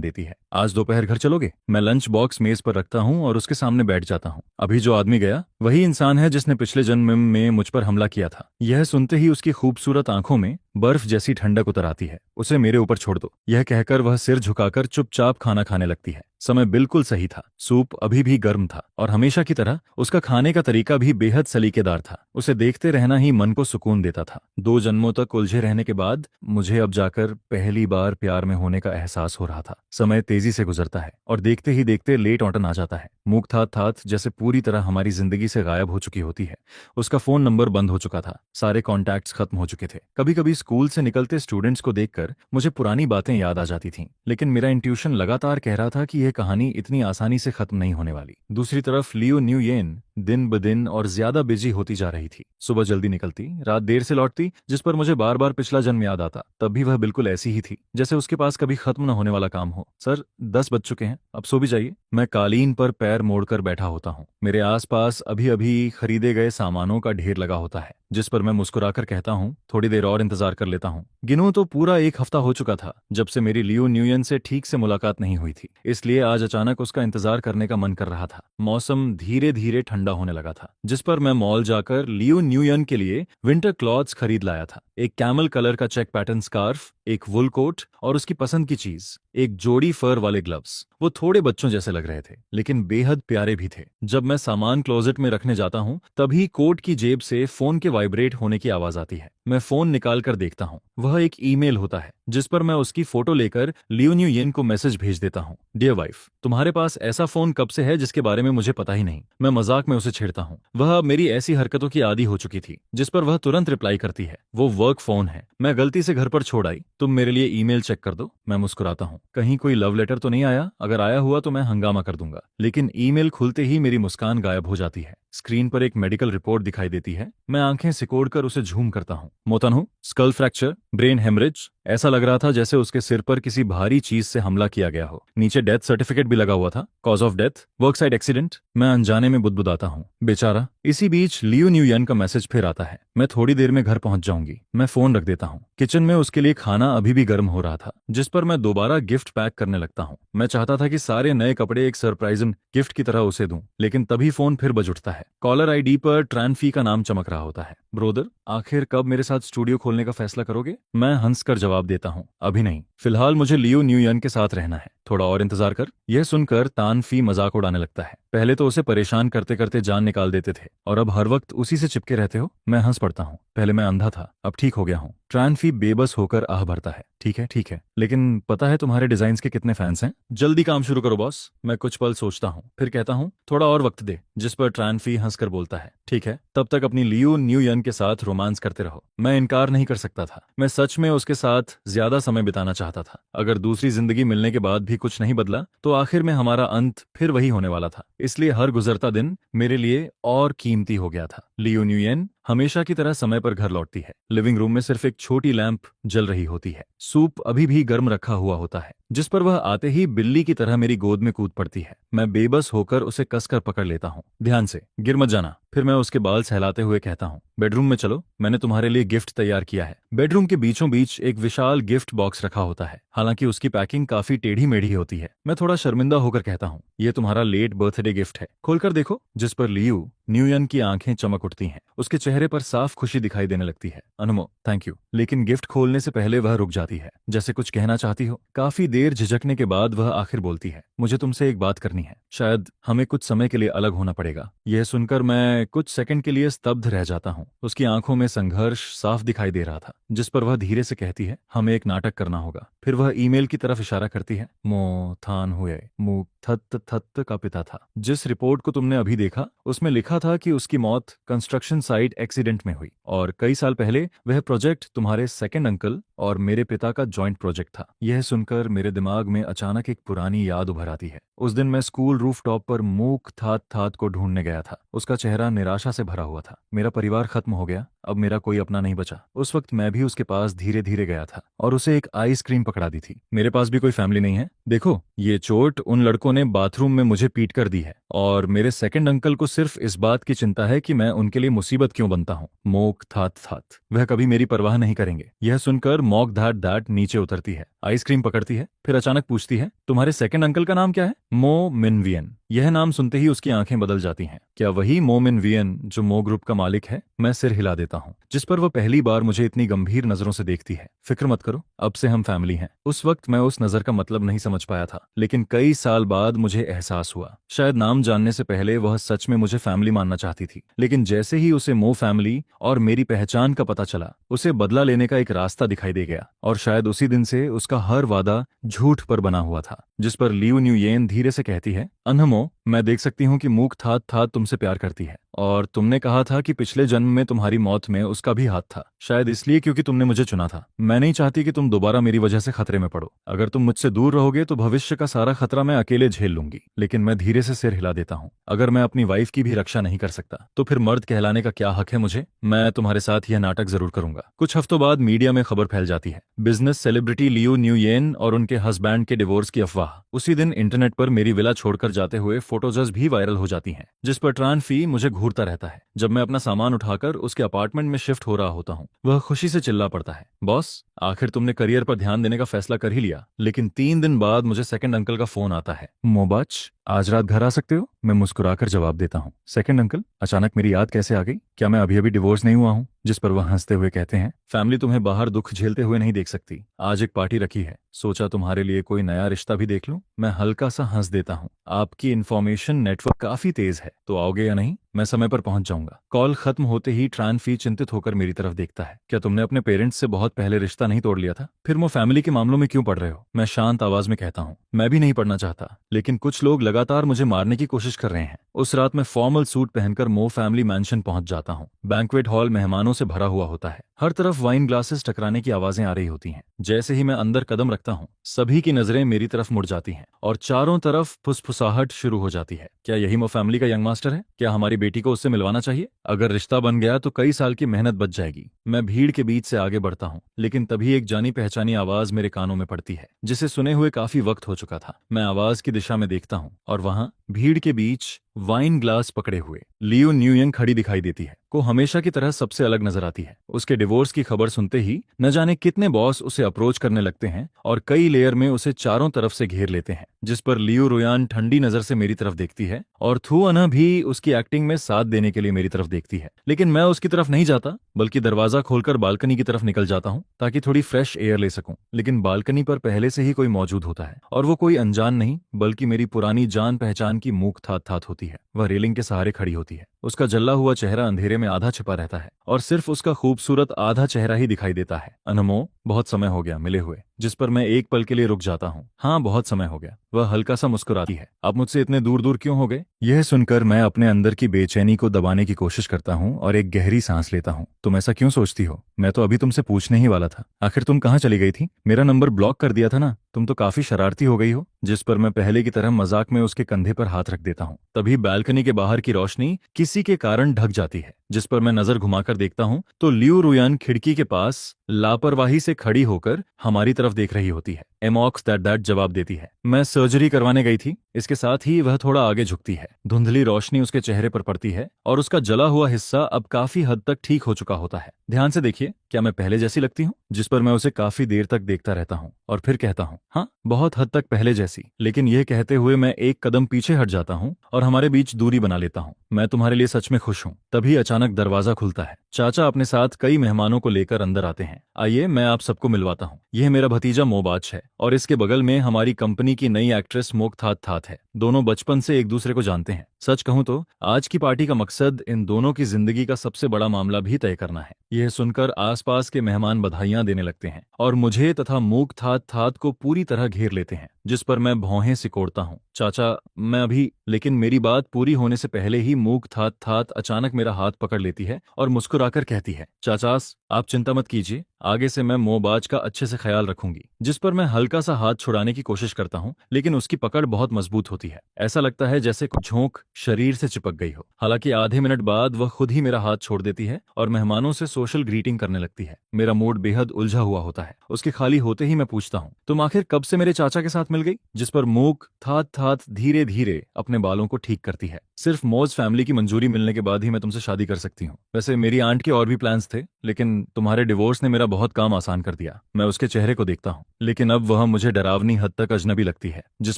देती है। आज दोपहर घर चलोगे? मैं लंच बॉक्स मेज पर रखता हूँ और उसके सामने बैठ जाता हूँ। अभी जो आदमी गया वही इंसान है जिसने पिछले जन्म में मुझ पर हमला किया था। यह सुनते ही उसकी खूबसूरत आंखों में बर्फ जैसी ठंडक उतर आती है। उसे मेरे ऊपर छोड़ दो, यह कहकर वह सिर झुकाकर चुपचाप खाना खाने लगती है। समय बिल्कुल सही था, सूप अभी भी गर्म था और हमेशा की तरह उसका खाने का तरीका भी बेहद सलीकेदार था। उसे देखते रहना ही मन को सुकून देता था। 2 जन्मों तक उलझे रहने के बाद मुझे अब जाकर पहली बार प्यार में होने का एहसास हो रहा था। समय तेजी से गुजरता है और देखते ही देखते लेट ऑटन आ जाता है। मूक ठात जैसे पूरी तरह हमारी जिंदगी से गायब हो चुकी होती है। उसका फोन नंबर बंद हो चुका था, सारे कॉन्टैक्ट्स खत्म हो चुके थे। कभी कभी स्कूल से निकलते स्टूडेंट्स को देखकर मुझे पुरानी बातें याद आ जाती थीं, लेकिन मेरा इंट्यूशन लगातार कह रहा था कि यह कहानी इतनी आसानी से खत्म नहीं होने वाली। दूसरी तरफ लियो न्यूयन दिन ब दिन और ज्यादा बिजी होती जा रही थी। सुबह जल्दी निकलती, रात देर से लौटती, जिस पर मुझे बार बार पिछला जन्म याद आता। तब भी वह बिल्कुल ऐसी ही थी, जैसे उसके पास कभी खत्म न होने वाला काम हो। सर, 10 बज चुके हैं, अब सो भी जाइए। मैं कालीन पर पैर मोड़कर बैठा होता हूँ। मेरे आसपास अभी अभी खरीदे गए सामानों का ढेर लगा होता है, जिस पर मैं मुस्कुराकर कहता हूँ, थोड़ी देर और इंतजार कर लेता हूँ। गिनूं तो पूरा 1 हफ्ता हो चुका था जब से मेरी लियो न्यूयन से ठीक से मुलाकात नहीं हुई थी, इसलिए आज अचानक उसका इंतजार करने का मन कर रहा था। मौसम धीरे धीरे ठंडा होने लगा था, जिस पर मैं मॉल जाकर लियो न्यूयन के लिए विंटर क्लॉथ्स खरीद लाया था। एक कैमल कलर का चेक पैटर्न स्कार्फ, एक वुल कोट और उसकी पसंद की चीज, एक जोड़ी फर वाले ग्लव्स। वो थोड़े बच्चों जैसे लग रहे थे, लेकिन बेहद प्यारे भी थे। जब मैं सामान क्लोजेट में रखने जाता हूँ, तभी कोट की जेब से फोन के वाइब्रेट होने की आवाज आती है। मैं फोन निकाल कर देखता हूँ, वह एक ईमेल होता है, जिस पर मैं उसकी फोटो लेकर लियो न्यूयन को मैसेज भेज देता हूँ। डियर वाइफ, तुम्हारे पास ऐसा फोन कब से है जिसके बारे में मुझे पता ही नहीं। मैं मजाक में उसे छेड़ता हूँ। वह अब मेरी ऐसी हरकतों की आदी हो चुकी थी, जिस पर वह तुरंत रिप्लाई करती है, वो वर्क फोन है, मैं गलती से घर पर छोड़ आई, तुम मेरे लिए ईमेल चेक कर दो। मैं मुस्कुराता हूँ, कहीं कोई लव लेटर तो नहीं आया? अगर आया हुआ तो मैं हंगामा कर दूंगा। लेकिन ईमेल खुलते ही मेरी मुस्कान गायब हो जाती है। स्क्रीन पर एक मेडिकल रिपोर्ट दिखाई देती है। मैं आंखें सिकोड़कर उसे झूम करता हूँ। मोतन स्कल फ्रैक्चर, ब्रेन हेमरेज। ऐसा लग रहा था जैसे उसके सिर पर किसी भारी चीज से हमला किया गया हो। नीचे डेथ सर्टिफिकेट भी लगा हुआ था, cause of death work site accident. मैं अनजाने में बुदबुदाता हूँ, बेचारा। इसी बीच लियो न्यूयन का मैसेज फिर आता है, मैं थोड़ी देर में घर पहुंच जाऊंगी। मैं फोन रख देता हूँ। किचन में उसके लिए खाना अभी भी गर्म हो रहा था, जिस पर मैं दोबारा गिफ्ट पैक करने लगता हूँ। मैं चाहता था कि सारे नए कपड़े एक सरप्राइजिंग गिफ्ट की तरह उसे दूं, लेकिन तभी फोन फिर बज उठता है। कॉलर आईडी पर ट्रांफी का नाम चमक रहा होता है। ब्रोदर, आखिर कब मेरे साथ स्टूडियो खोलने का फैसला करोगे? मैं हंसकर जवाब देता हूँ, अभी नहीं, फिलहाल मुझे लियो न्यूयन के साथ रहना है, थोड़ा और इंतजार कर। यह सुनकर तानफी मजाक उड़ाने लगता है। पहले तो उसे परेशान करते करते जान निकाल देते थे और अब हर वक्त उसी से चिपके रहते हो। मैं हंस पड़ता हूँ, पहले मैं अंधा था, अब ठीक हो गया हूँ। ट्रांफी बेबस होकर आह भरता है, ठीक है, लेकिन पता है तुम्हारे डिजाइन्स के कितने फैंस हैं? जल्दी काम शुरू करो बॉस। मैं कुछ पल सोचता हूँ, फिर कहता हूँ, थोड़ा और वक्त दे। जिस पर ट्रांफी हंसकर बोलता है, ठीक है, तब तक अपनी लियो न्यूयन के साथ रोमांस करते रहो। मैं इनकार नहीं कर सकता था, मैं सच में उसके साथ ज्यादा समय बिताना चाहता था। अगर दूसरी जिंदगी मिलने के बाद भी कुछ नहीं बदला तो आखिर में हमारा अंत फिर वही होने वाला था। इसलिए हर गुजरता दिन मेरे लिए और कीमती हो गया था। लियो न्यूयन, हमेशा की तरह समय पर घर लौटती है। लिविंग रूम में सिर्फ एक छोटी लैंप जल रही होती है। सूप अभी भी गर्म रखा हुआ होता है, जिस पर वह आते ही बिल्ली की तरह मेरी गोद में कूद पड़ती है। मैं बेबस होकर उसे कसकर पकड़ लेता हूँ। ध्यान से, गिर मत जाना। फिर मैं उसके बाल सहलाते हुए कहता हूँ, बेडरूम में चलो, मैंने तुम्हारे लिए गिफ्ट तैयार किया है। बेडरूम के बीचों बीच एक विशाल गिफ्ट बॉक्स रखा होता है, हालांकि उसकी पैकिंग काफी टेढ़ी मेढ़ी होती है। मैं थोड़ा शर्मिंदा होकर कहता हूँ, ये तुम्हारा लेट बर्थडे गिफ्ट है, खोलकर देखो। जिस पर लियू न्यूयन की आंखें चमक उठती हैं। उसके चेहरे पर साफ खुशी दिखाई देने लगती है। अनुमो, थैंक यू। लेकिन गिफ्ट खोलने से पहले वह रुक जाती है, जैसे कुछ कहना चाहती हो। काफी देर झिझकने के बाद वह आखिर बोलती है, मुझे तुमसे एक बात करनी है। शायद हमें कुछ समय के लिए अलग होना पड़ेगा। यह सुनकर मैं कुछ सेकंड के लिए स्तब्ध रह जाता हूँ। उसकी आंखों में संघर्ष साफ दिखाई दे रहा था, जिस पर वह धीरे से कहती है, हमें एक नाटक करना होगा। फिर वह ईमेल की तरफ इशारा करती है। मो थान हुए मु थत थत का पिता था। जिस रिपोर्ट को तुमने अभी देखा, उसमें लिखा था कि उसकी मौत कंस्ट्रक्शन साइट एक्सीडेंट में हुई, और कई साल पहले वह प्रोजेक्ट तुम्हारे सेकंड अंकल और मेरे पिता का जॉइंट प्रोजेक्ट था। यह सुनकर मेरे दिमाग में अचानक एक पुरानी याद उभर आती है। उस दिन मैं स्कूल रूफटॉप पर मूक थात थात को ढूंढने गया था। उसका चेहरा निराशा से भरा हुआ था। मेरा परिवार खत्म हो गया, अब मेरा कोई अपना नहीं बचा। उस वक्त मैं भी उसके पास धीरे धीरे गया था और उसे एक आइसक्रीम पकड़ा दी थी। मेरे पास भी कोई फैमिली नहीं है। देखो, ये चोट उन लड़कों ने बाथरूम में मुझे पीट कर दी है, और मेरे सेकंड अंकल को सिर्फ इस बात की चिंता है कि मैं उनके लिए मुसीबत क्यों बनता हूँ। मोक थात थात, वह कभी मेरी परवाह नहीं करेंगे। यह सुनकर मॉक धाट धाट नीचे उतरती है, आइसक्रीम पकड़ती है, फिर अचानक पूछती है, तुम्हारे सेकंड अंकल का नाम क्या है? मो मिनवियन। यह नाम सुनते ही उसकी आंखें बदल जाती हैं। क्या वही मो मिनवियन जो मो ग्रुप का मालिक है? मैं सिर हिला देता हूँ, जिस पर वह पहली बार मुझे इतनी गंभीर नजरों से देखती है। फिक्र मत करो, अब से हम फैमिली हैं। उस वक्त मैं उस नजर का मतलब नहीं समझ पाया था, लेकिन कई साल बाद मुझे एहसास हुआ। शायद नाम जानने से पहले वह सच में मुझे फैमिली मानना चाहती थी, लेकिन जैसे ही उसे मो फैमिली और मेरी पहचान का पता चला, उसे बदला लेने का एक रास्ता दिखाई दे गया। और शायद उसी दिन से उसका हर वादा झूठ पर बना हुआ था। जिस पर लियू न्यूयेन धीरे से कहती है, अनहमो, मैं देख सकती हूँ कि मूक थात थात तुमसे प्यार करती है, और तुमने कहा था कि पिछले जन्म में तुम्हारी मौत में उसका भी हाथ था। शायद इसलिए क्योंकि तुमने मुझे चुना था। मैं नहीं चाहती कि तुम दोबारा मेरी वजह से खतरे में पड़ो। अगर तुम मुझसे दूर रहोगे तो भविष्य का सारा खतरा मैं अकेले झेल लूंगी। लेकिन मैं धीरे से सिर हिला देता हूँ, अगर मैं अपनी वाइफ की भी रक्षा नहीं कर सकता तो फिर मर्द कहलाने का क्या हक है मुझे? मैं तुम्हारे साथ यह नाटक जरूर करूंगा। कुछ हफ्तों बाद मीडिया में खबर फैल जाती है, बिजनेस सेलिब्रिटी लियू न्यूयेन और उनके हस्बैंड के डिवोर्स की अफवाह। उसी दिन इंटरनेट पर मेरी विला छोड़कर जाते हुए फोटोज भी वायरल हो जाती हैं, जिस पर ट्रान फी मुझे घूरता रहता है। जब मैं अपना सामान उठाकर उसके अपार्टमेंट में शिफ्ट हो रहा होता हूँ, वह खुशी से चिल्ला पड़ता है, बॉस, आखिर तुमने करियर पर ध्यान देने का फैसला कर ही लिया। लेकिन 3 दिन बाद मुझे सेकंड अंकल का फोन आता है, मोबाच, आज रात घर आ सकते हो? मैं मुस्कुराकर जवाब देता हूँ, सेकंड अंकल, अचानक मेरी याद कैसे आ गई? क्या मैं अभी अभी डिवोर्स नहीं हुआ हूँ? जिस पर वह हंसते हुए कहते हैं, फैमिली तुम्हें बाहर दुख झेलते हुए नहीं देख सकती। आज एक पार्टी रखी है, सोचा तुम्हारे लिए कोई नया रिश्ता भी देख लूं। मैं हल्का सा हंस देता हूँ, आपकी इन्फॉर्मेशन नेटवर्क काफी तेज है, तो आओगे या नहीं? मैं समय पर पहुंच जाऊंगा। कॉल खत्म होते ही ट्रान फी चिंतित होकर मेरी तरफ देखता है, क्या तुमने अपने पेरेंट्स से बहुत पहले रिश्ता नहीं तोड़ लिया था? फिर वो फैमिली के मामलों में क्यों पड़ रहे हो? मैं शांत आवाज में कहता हूँ, मैं भी नहीं पढ़ना चाहता, लेकिन कुछ लोग लगातार मुझे मारने की कोशिश कर रहे हैं। उस रात मैं फॉर्मल सूट पहनकर मो फैमिली मैंशन पहुंच जाता हूँ। बैंक्वेट हॉल मेहमानों से भरा हुआ होता है, हर तरफ वाइन ग्लासेस टकराने की आवाजें आ रही होती हैं। जैसे ही मैं अंदर कदम रखता हूँ, सभी की नजरें मेरी तरफ मुड़ जाती हैं और चारों तरफ फुसफुसाहट शुरू हो जाती है। क्या यही मो फैमिली का यंग मास्टर है? क्या हमारी बेटी को उससे मिलवाना चाहिए? अगर रिश्ता बन गया तो कई साल की मेहनत बच जाएगी। मैं भीड़ के बीच से आगे बढ़ता हूँ, लेकिन तभी एक जानी पहचानी आवाज मेरे कानों में पड़ती है, जिसे सुने हुए काफी वक्त हो चुका था। मैं आवाज की दिशा में देखता हूँ और वहां भीड़ के बीच वाइन ग्लास पकड़े हुए लियो न्यूयंग खड़ी दिखाई देती है, को हमेशा की तरह सबसे अलग नजर आती है। उसके डिवोर्स की खबर सुनते ही न जाने कितने बॉस उसे अप्रोच करने लगते हैं और कई लेयर में उसे चारों तरफ से घेर लेते हैं। जिस पर लियो रोयान ठंडी नजर से मेरी तरफ देखती है और थू अना भी उसकी एक्टिंग में साथ देने के लिए मेरी तरफ देखती है। लेकिन मैं उसकी तरफ नहीं जाता, बल्कि दरवाजा खोलकर बालकनी की तरफ निकल जाता हूँ ताकि थोड़ी फ्रेश एयर ले सकूं। लेकिन बालकनी पर पहले से ही कोई मौजूद होता है, और वो कोई अनजान नहीं बल्कि मेरी पुरानी जान पहचान की मूक थात थात होती है। वह रेलिंग के सहारे खड़ी होती है। उसका जल्ला हुआ चेहरा अंधेरे में आधा छिपा रहता है और सिर्फ उसका खूबसूरत आधा चेहरा ही दिखाई देता है। अनमो, बहुत समय हो गया मिले हुए। जिस पर मैं एक पल के लिए रुक जाता हूँ। हाँ, बहुत समय हो गया। वह हल्का सा मुस्कुराती है। आप मुझसे इतने दूर दूर क्यों हो गए? यह सुनकर मैं अपने अंदर की बेचैनी को दबाने की कोशिश करता हूँ और एक गहरी सांस लेता हूँ। तुम ऐसा क्यों सोचती हो? मैं तो अभी तुमसे पूछने ही वाला था, आखिर तुम कहाँ चली गई थी? मेरा नंबर ब्लॉक कर दिया था ना? तुम तो काफी शरारती हो गई हो। जिस पर मैं पहले की तरह मजाक में उसके कंधे पर हाथ रख देता हूँ। तभी बालकनी के बाहर की रोशनी किसी किसी के कारण ढक जाती है, जिस पर मैं नजर घुमाकर देखता हूँ तो लियू रुयान खिड़की के पास लापरवाही से खड़ी होकर हमारी तरफ देख रही होती है। एमॉक्स दैट जवाब देती है, मैं सर्जरी करवाने गई थी। इसके साथ ही वह थोड़ा आगे झुकती है। धुंधली रोशनी उसके चेहरे पर पड़ती है और उसका जला हुआ हिस्सा अब काफी हद तक ठीक हो चुका होता है। ध्यान से देखिए, क्या मैं पहले जैसी लगती हूँ? जिस पर मैं उसे काफी देर तक देखता रहता हूँ और फिर कहता हूँ, हाँ, बहुत हद तक पहले जैसी। लेकिन यह कहते हुए मैं एक कदम पीछे हट जाता हूँ और हमारे बीच दूरी बना लेता हूँ। मैं तुम्हारे लिए सच में खुश हूँ। तभी अचानक दरवाजा खुलता है। चाचा अपने साथ कई मेहमानों को लेकर अंदर आते हैं। आइए, मैं आप सबको मिलवाता हूँ। यह मेरा भतीजा मोबाच है और इसके बगल में हमारी कंपनी की नई एक्ट्रेस मोकथात थात है। दोनों बचपन से एक दूसरे को जानते हैं। सच कहूं तो आज की पार्टी का मकसद इन दोनों की जिंदगी का सबसे बड़ा मामला भी तय करना है। यह सुनकर आसपास के मेहमान बधाइयां देने लगते हैं और मुझे तथा मोकथात थात को पूरी तरह घेर लेते हैं, जिस पर मैं भौहें सिकोड़ता हूँ। चाचा, मैं अभी। लेकिन मेरी बात पूरी होने से पहले ही मोकथात थात अचानक मेरा हाथ पकड़ लेती है और मुस्कुराकर कहती है, चाचास, आप चिंता मत कीजिए, आगे से मैं मोबाज का अच्छे से ख्याल रखूंगी। जिस पर मैं हल्का सा हाथ छुड़ाने की कोशिश करता हूँ, लेकिन उसकी पकड़ बहुत मजबूत होती है। ऐसा लगता है जैसे कुछ झोंक शरीर से चिपक गई हो। हालांकि आधे मिनट बाद वह खुद ही मेरा हाथ छोड़ देती है और मेहमानों से सोशल ग्रीटिंग करने लगती है। मेरा मूड बेहद उलझा हुआ होता है। उसके खाली होते ही मैं पूछता हूँ, तुम आखिर कब से मेरे चाचा के साथ मिल गई? जिस पर मूक थात थात धीरे धीरे अपने बालों को ठीक करती है। सिर्फ मौज फैमिली की मंजूरी मिलने के बाद ही मैं तुमसे शादी कर सकती हूँ। वैसे मेरी आंट के और भी प्लान्स थे, लेकिन तुम्हारे डिवोर्स ने मेरा बहुत काम आसान कर दिया। मैं उसके चेहरे को देखता हूँ, लेकिन अब वह मुझे डरावनी हद तक अजनबी लगती है। जिस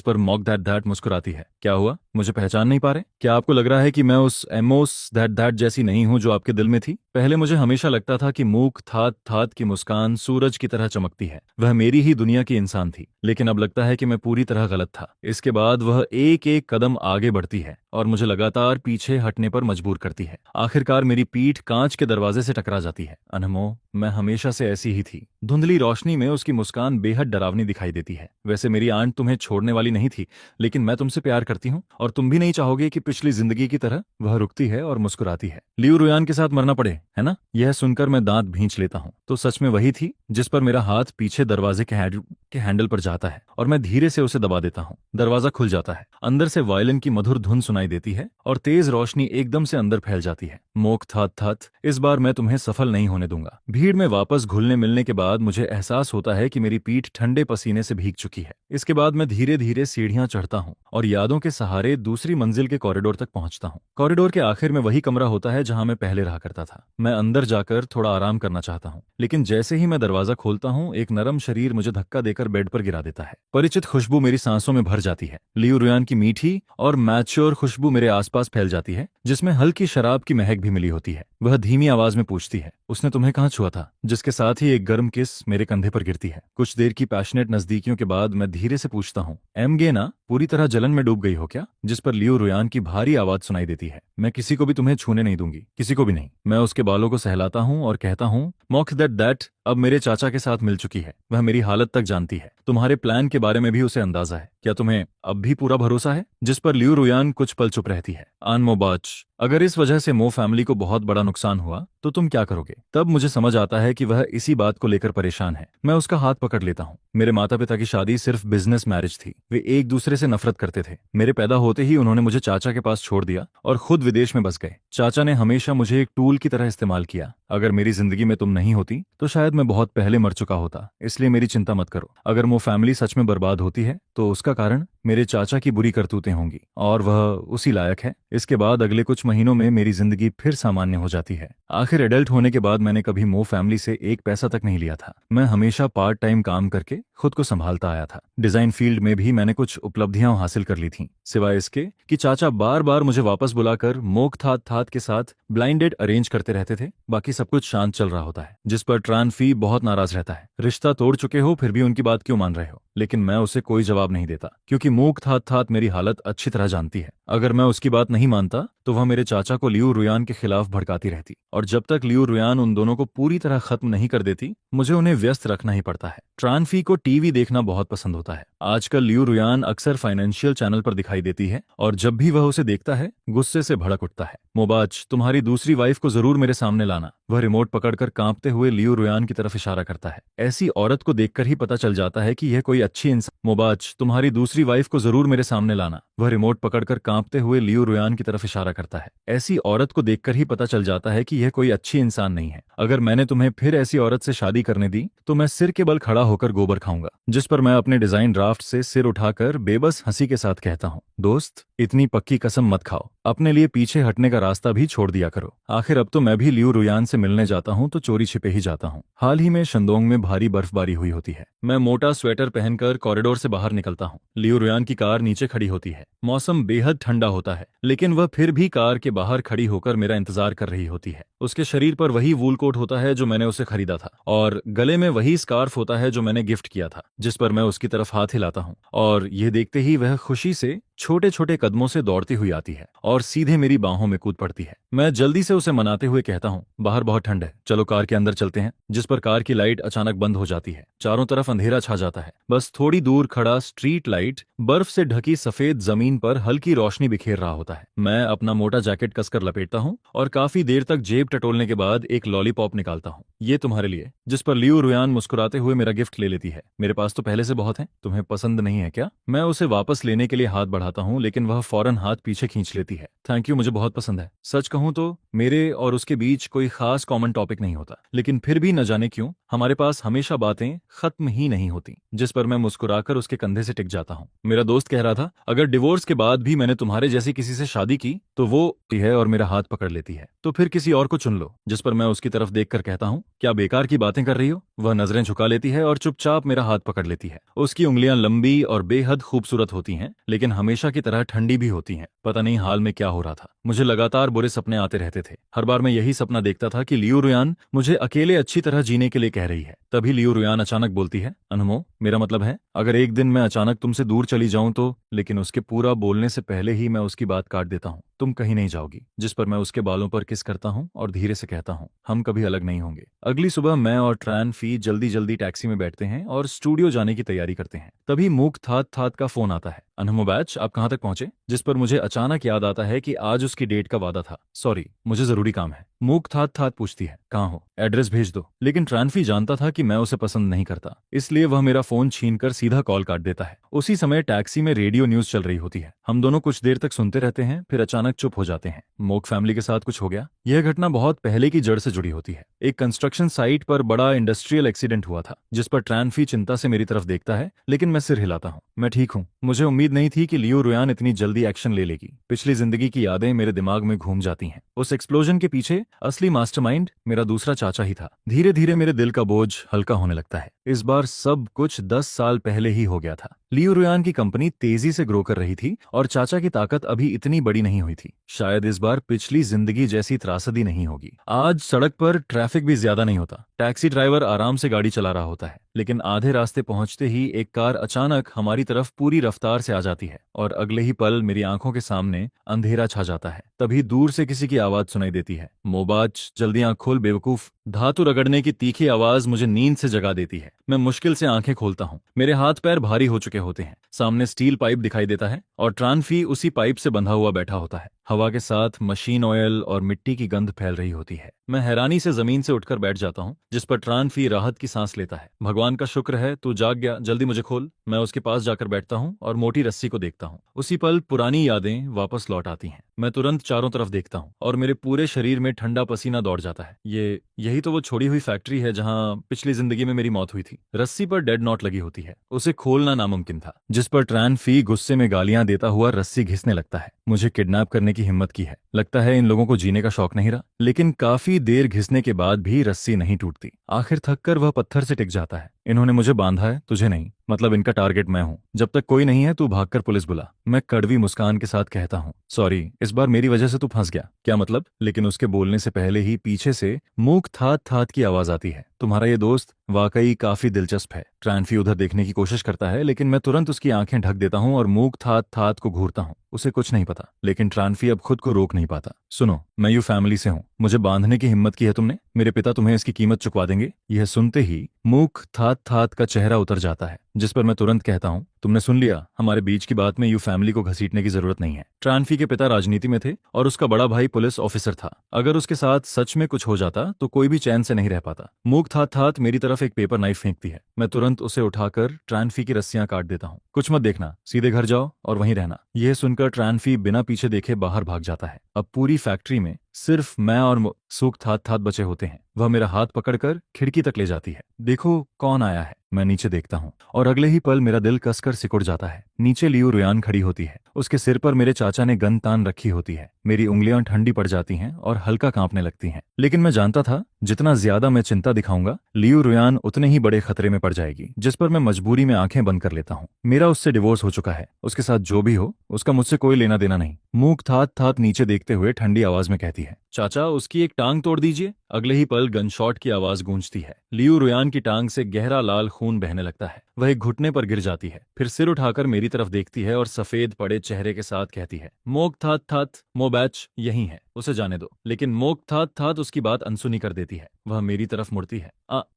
पर मॉक दैट मुस्कुराती है। क्या हुआ, मुझे पहचान नहीं पा रहे? क्या आपको लग रहा है कि मैं उस एमोस दैट जैसी नहीं हूँ जो आपके दिल में थी? पहले मुझे हमेशा लगता था कि मूक थात थात की मुस्कान सूरज की तरह चमकती है, वह मेरी ही दुनिया की इंसान थी। लेकिन अब लगता है कि मैं पूरी तरह गलत था। इसके बाद वह एक एक कदम आगे बढ़ती है और मुझे लगातार पीछे हटने पर मजबूर करती है। आखिरकार मेरी पीठ कांच के दरवाजे से टकरा जाती है। अनमो, मैं हमेशा से ऐसी ही थी। धुंधली रोशनी में उसकी मुस्कान बेहद डरावनी दिखाई देती है। वैसे मेरी आंट तुम्हें छोड़ने वाली नहीं थी, लेकिन मैं तुमसे प्यार करती हूँ और तुम भी नहीं चाहोगे कि पिछली जिंदगी की तरह। वह रुकती है और मुस्कुराती है। लियू रुयान के साथ मरना पड़े, है ना? यह सुनकर मैं दांत भींच लेता हूँ। तो सच में वही थी? जिस पर मेरा हाथ पीछे दरवाजे के हैंडल पर जाता है और मैं धीरे से उसे दबा देता हूँ। दरवाजा खुल जाता है। अंदर से वायलिन की मधुर धुन सुनाई देती है और तेज रोशनी एकदम से अंदर फैल जाती है। मोक थात थात, इस बार मैं तुम्हें सफल नहीं होने दूंगा। भीड़ में वापस घुलने मिलने के बाद मुझे एहसास होता है कि मेरी पीठ ठंडे पसीने से भीग चुकी है। इसके बाद मैं धीरे धीरे सीढ़ियां चढ़ता हूँ और यादों के सहारे दूसरी मंजिल के कॉरिडोर तक पहुंचता हूँ। कॉरिडोर के आखिर में वही कमरा होता है जहां मैं पहले रहा करता था। मैं अंदर जाकर थोड़ा आराम करना चाहता हूँ, लेकिन जैसे ही मैं दरवाजा खोलता हूँ, एक नरम शरीर मुझे धक्का देकर बेड पर गिरा देता है। परिचित खुशबू मेरी सांसों में भर जाती है। लियू रुयान की मीठी और मैच्योर खुशबू मेरे आसपास फैल जाती है, जिसमें हल्की शराब की महक भी मिली होती है। वह धीमी आवाज में पूछती है, उसने तुम्हें कहाँ छुआ था? जिसके साथ ही एक गर्म किस मेरे कंधे पर गिरती है। कुछ देर की पैशनेट नजदीकियों के बाद मैं धीरे से पूछता हूँ, एम गे ना, पूरी तरह जलन में डूब गई हो क्या? जिस पर लियू रुयान की भारी आवाज सुनाई देती है, मैं किसी को भी तुम्हें छूने नहीं दूंगी, किसी को भी नहीं। मैं उसके बालों को सहलाता हूँ और कहता हूँ, मॉक दैट अब मेरे चाचा के साथ मिल चुकी है। वह मेरी हालत तक जानती है। तुम्हारे प्लान के बारे में भी उसे अंदाजा है। क्या तुम्हें अब भी पूरा भरोसा है? जिस पर लियू रुयान कुछ पल चुप रहती है। मोबाच, अगर इस वजह से मो फैमिली को बहुत बड़ा नुकसान हुआ तो तुम क्या करोगे? तब मुझे समझ आता है कि वह इसी बात को लेकर परेशान है। मैं उसका हाथ पकड़ लेता हूँ। मेरे माता पिता की शादी सिर्फ बिजनेस मैरिज थी। वे एक दूसरे से नफरत करते थे। मेरे पैदा होते ही उन्होंने मुझे चाचा के पास छोड़ दिया और खुद विदेश में बस गए। चाचा ने हमेशा मुझे एक टूल की तरह इस्तेमाल किया। अगर मेरी जिंदगी में तुम नहीं होती तो शायद मैं बहुत पहले मर चुका होता। इसलिए मेरी चिंता मत करो। अगर वो फैमिली सच में बर्बाद होती है तो उसका कारण मेरे चाचा की बुरी करतूतें होंगी और वह उसी लायक है। इसके बाद अगले कुछ महीनों में मेरी जिंदगी फिर सामान्य हो जाती है। आखिर एडल्ट होने के बाद मैंने कभी मो फैमिली से एक पैसा तक नहीं लिया था। मैं हमेशा पार्ट टाइम काम करके खुद को संभालता आया था। डिजाइन फील्ड में भी मैंने कुछ उपलब्धियां हासिल कर ली थीं, सिवाय इसके कि चाचा बार बार मुझे वापस बुलाकर मोक थात थात के साथ ब्लाइंड डेट अरेंज करते रहते थे। बाकी सब कुछ शांत चल रहा होता है। जिस पर ट्रान फी बहुत नाराज रहता है। रिश्ता तोड़ चुके हो फिर भी उनकी बात क्यों मान रहे हो? लेकिन मैं उसे कोई जवाब नहीं देता, क्योंकि मूक थात थात मेरी हालत अच्छी तरह जानती है। अगर मैं उसकी बात नहीं मानता तो वह मेरे चाचा को लियू रुयान के खिलाफ भड़काती रहती, और जब तक लियू रुयान उन दोनों को पूरी तरह खत्म नहीं कर देती मुझे उन्हें व्यस्त रखना ही पड़ता है। ट्रानफी को टीवी देखना बहुत पसंद होता है। आजकल लियू रुयान अक्सर फाइनेंशियल चैनल पर दिखाई देती है और जब भी वह उसे देखता है गुस्से से भड़क उठता है। मोबाज, तुम्हारी दूसरी वाइफ को जरूर मेरे सामने लाना। वह रिमोट पकड़कर कांपते हुए लियू रुयान की तरफ इशारा करता है। ऐसी औरत को देखकर ही पता चल जाता है कि यह कोई अच्छी इंसान। मोबाज, तुम्हारी दूसरी वाइफ को जरूर मेरे सामने लाना। वह रिमोट पकड़कर कांपते हुए लियू रुयान की तरफ इशारा करता है। ऐसी औरत को देखकर ही पता चल जाता है कि यह कोई अच्छी इंसान नहीं है। अगर मैंने तुम्हें फिर ऐसी औरत से शादी करने दी तो मैं सिर के बल खड़ा होकर गोबर खाऊंगा। जिस पर मैं अपने डिजाइन ड्राफ्ट से सिर उठाकर बेबस हंसी के साथ कहता हूँ, दोस्त, इतनी पक्की कसम मत खाओ। अपने लिए पीछे हटने का रास्ता भी छोड़ दिया करो। आखिर अब तो मैं भी लियू रुयान से मिलने जाता हूँ तो चोरी छिपे ही जाता हूँ। हाल ही में शंदोंग में भारी बर्फबारी हुई होती है। मैं मोटा स्वेटर पहनकर कॉरिडोर से बाहर निकलता हूँ। लियू रुयान की कार नीचे खड़ी होती है। मौसम बेहद ठंडा होता है, लेकिन वह फिर भी कार के बाहर खड़ी होकर मेरा इंतजार कर रही होती है। उसके शरीर पर वही वूल कोट होता है जो मैंने उसे खरीदा था और गले में वही स्कार्फ होता है जो मैंने गिफ्ट किया था। जिस पर मैं उसकी तरफ हाथ हिलाता हूँ और ये देखते ही वह खुशी से छोटे छोटे कदमों से दौड़ती हुई आती है और सीधे मेरी बाहों में कूद पड़ती है। मैं जल्दी से उसे मनाते हुए कहता हूँ, बाहर बहुत ठंड है, चलो कार के अंदर चलते हैं। जिस पर कार की लाइट अचानक बंद हो जाती है। चारों तरफ अंधेरा छा जाता है। बस थोड़ी दूर खड़ा स्ट्रीट लाइट बर्फ से ढकी सफेद जमीन पर हल्की रोशनी बिखेर रहा होता है। मैं अपना मोटा जैकेट कसकर लपेटता हूँ और काफी देर तक जेब टटोलने के बाद एक लॉलीपॉप निकालता हूँ। ये तुम्हारे लिए। जिस पर लियू रुयान मुस्कुराते हुए मेरा गिफ्ट ले लेती है। मेरे पास तो पहले से बहुत है, तुम्हें पसंद नहीं है क्या? मैं उसे वापस लेने के लिए हाथ बढ़ाता हूँ, लेकिन वह फौरन हाथ पीछे खींच लेती है। थैंक यू, मुझे बहुत पसंद है। सच कहूँ तो मेरे और उसके बीच कोई खास कॉमन टॉपिक नहीं होता, लेकिन फिर भी न जाने क्यों हमारे पास हमेशा बातें खत्म ही नहीं होती। जिस पर मैं मुस्कुराकर उसके कंधे से टिक जाता हूँ। मेरा दोस्त कह रहा था, अगर डिवोर्स के बाद भी मैंने तुम्हारे जैसी किसी से शादी की तो वो है और मेरा हाथ पकड़ लेती है, तो फिर किसी और को चुन लो। जिस पर मैं उसकी तरफ देखकर कहता हूँ, क्या बेकार की बातें कर रही हो? वह नजरें झुका लेती है और चुपचाप मेरा हाथ पकड़ लेती है। उसकी उंगलियां लंबी और बेहद खूबसूरत होती हैं, लेकिन हमेशा की तरह ठंडी भी होती हैं। पता नहीं हाल में क्या हो रहा था। मुझे लगातार बुरे सपने आते रहते थे। हर बार मैं यही सपना देखता था कि लियू रुयान मुझे अकेले अच्छी तरह जीने के लिए कह रही है। तभी लियू रुयान अचानक बोलती है, अनमो, मेरा मतलब है अगर एक दिन मैं अचानक तुमसे दूर चली जाऊं तो। लेकिन उसके पूरा बोलने से पहले ही मैं उसकी बात काट देता हूँ, तुम कहीं नहीं जाओगी। जिस पर मैं उसके बालों पर किस करता हूँ और धीरे से कहता हूँ, हम कभी अलग नहीं होंगे। अगली सुबह मैं और ट्रान फी जल्दी जल्दी टैक्सी में बैठते हैं और स्टूडियो जाने की तैयारी करते हैं। तभी मूक थात थात का फोन आता है। अनमो बैच, आप कहाँ तक पहुंचे? जिस पर मुझे अचानक याद आता है कि आज उसकी डेट का वादा था। सॉरी, मुझे जरूरी काम है। मूक थात थात पूछती है, कहाँ हो? एड्रेस भेज दो। लेकिन ट्रानफी जानता था कि मैं उसे पसंद नहीं करता, इसलिए वह मेरा फोन छीनकर सीधा कॉल काट देता है। उसी समय टैक्सी में रेडियो न्यूज चल रही होती है। हम दोनों कुछ देर तक सुनते रहते हैं, फिर अचानक चुप हो जाते हैं। मोक फैमिली के साथ कुछ हो गया? यह घटना बहुत पहले की जड़ से जुड़ी होती है। एक कंस्ट्रक्शन साइट पर बड़ा इंडस्ट्रियल एक्सीडेंट हुआ था, जिस पर ट्रानफी चिंता से मेरी तरफ देखता है, लेकिन मैं सिर हिलाता हूँ। मैं ठीक हूँ। मुझे उम्मीद नहीं थी कि लियू रुयान इतनी जल्दी एक्शन ले लेगी। पिछली जिंदगी की यादें मेरे दिमाग में घूम जाती हैं। उस एक्सप्लोजन के पीछे असली मास्टरमाइंड मेरा दूसरा चाचा ही था। धीरे धीरे मेरे दिल का बोझ हल्का होने लगता है। इस बार सब कुछ 10 साल पहले ही हो गया था। लियू रुयान की कंपनी तेजी से ग्रो कर रही थी और चाचा की ताकत अभी इतनी बड़ी नहीं हुई थी। शायद इस बार पिछली जिंदगी जैसी त्रासदी नहीं होगी। आज सड़क पर ट्रैफिक भी ज्यादा नहीं होता। टैक्सी ड्राइवर आराम से गाड़ी चला रहा होता है, लेकिन आधे रास्ते पहुंचते ही एक कार अचानक हमारी तरफ पूरी रफ्तार से आ जाती है और अगले ही पल मेरी आंखों के सामने अंधेरा छा जाता है। तभी दूर से किसी की आवाज सुनाई देती है, मोबाज, जल्दी आंख खोल बेवकूफ। धातु रगड़ने की तीखी आवाज मुझे नींद से जगा देती है। मैं मुश्किल से आंखें खोलता हूँ। मेरे हाथ पैर भारी हो चुके होते हैं। सामने स्टील पाइप दिखाई देता है और ट्रानफी उसी पाइप से बंधा हुआ बैठा होता है। हवा के साथ मशीन ऑयल और मिट्टी की गंध फैल रही होती है। मैं हैरानी से जमीन से उठकर बैठ जाता हूँ, जिस पर ट्रानफी राहत की सांस लेता है। भगवान का शुक्र है तू जाग गया, जल्दी मुझे खोल। मैं उसके पास जाकर बैठता हूँ और मोटी रस्सी को देखता हूँ। उसी पल पुरानी यादें वापस लौट आती हैं। मैं तुरंत चारों तरफ देखता हूँ और मेरे पूरे शरीर में ठंडा पसीना दौड़ जाता है। यही तो वो छोड़ी हुई फैक्ट्री है जहाँ पिछली जिंदगी में मेरी मौत हुई थी। रस्सी पर डेड नॉट लगी होती है। उसे खोलना नामुमकिन था। जिस पर ट्रानफी गुस्से में गालियां देता हुआ रस्सी घिसने लगता है। मुझे किडनैप करने की हिम्मत की है। लगता है इन लोगों को जीने का शौक नहीं रहा। लेकिन काफी देर घिसने के बाद भी रस्सी नहीं टूटती। आखिर थककर वह पत्थर से टिक जाता है। इन्होंने मुझे बांधा है, तुझे नहीं। मतलब इनका टारगेट मैं हूँ। जब तक कोई नहीं है तू भागकर पुलिस बुला। मैं कड़वी मुस्कान के साथ कहता हूँ, सॉरी, इस बार मेरी वजह से तू फंस गया। क्या मतलब? लेकिन उसके बोलने से पहले ही पीछे से मूक थात थात की आवाज आती है। तुम्हारा ये दोस्त वाकई काफी दिलचस्प है। ट्रानफी उधर देखने की कोशिश करता है, लेकिन मैं तुरंत उसकी आंखें ढक देता हूँ और मूक थात थात को घूरता हूँ। उसे कुछ नहीं पता, लेकिन ट्रानफी अब खुद को रोक नहीं पाता। सुनो, मैं यू फैमिली से हूँ। मुझे बांधने की हिम्मत की है तुमने। मेरे पिता तुम्हें इसकी कीमत चुकवा देंगे। यह सुनते ही मूक थात थात थात का चेहरा उतर जाता है, जिस पर मैं तुरंत कहता हूँ, तुमने सुन लिया, हमारे बीच की बात में यू फैमिली को घसीटने की जरूरत नहीं है। ट्रांफी के पिता राजनीति में थे और उसका बड़ा भाई पुलिस ऑफिसर था। अगर उसके साथ सच में कुछ हो जाता तो कोई भी चैन से नहीं रह पाता। मूक थात थात मेरी तरफ एक पेपर नाइफ फेंकती है। मैं तुरंत उसे उठाकर ट्रांफी की रस्सियां काट देता हूँ। कुछ मत देखना, सीधे घर जाओ और वहीं रहना। यह सुनकर ट्रांफी बिना पीछे देखे बाहर भाग जाता है। अब पूरी फैक्ट्री में सिर्फ मैं और सूख थात थात बचे होते हैं। वह मेरा हाथ पकड़कर खिड़की तक ले जाती है। देखो कौन आया है। मैं नीचे देखता हूँ और अगले ही पल मेरा दिल कसकर सिकुड़ जाता है। नीचे लियू रुयान खड़ी होती है। उसके सिर पर मेरे चाचा ने गन तान रखी होती है। मेरी उंगलियां ठंडी पड़ जाती हैं और हल्का कांपने लगती हैं। लेकिन मैं जानता था, जितना ज्यादा मैं चिंता दिखाऊंगा, लियू रुयान उतने ही बड़े खतरे में पड़ जाएगी, जिस पर मैं मजबूरी में आंखें बंद कर लेता हूँ। मेरा उससे डिवोर्स हो चुका है। उसके साथ जो भी हो, उसका मुझसे कोई लेना देना नहीं। मूक थात थात नीचे देखते हुए ठंडी आवाज में कहती है, चाचा उसकी एक टांग तोड़ दीजिए। अगले ही पल गनशॉट की आवाज गूंजती है। लियू रुयान की टांग से गहरा लाल खून बहने लगता है। वह एक घुटने पर गिर जाती है, फिर सिर उठाकर मेरी तरफ देखती है और सफेद पड़े चेहरे के साथ कहती है, मोक थात थात मोबैच यही है, उसे जाने दो। लेकिन मोक थात थात उसकी बात अनसुनी कर देती है। वह मेरी तरफ मुड़ती है।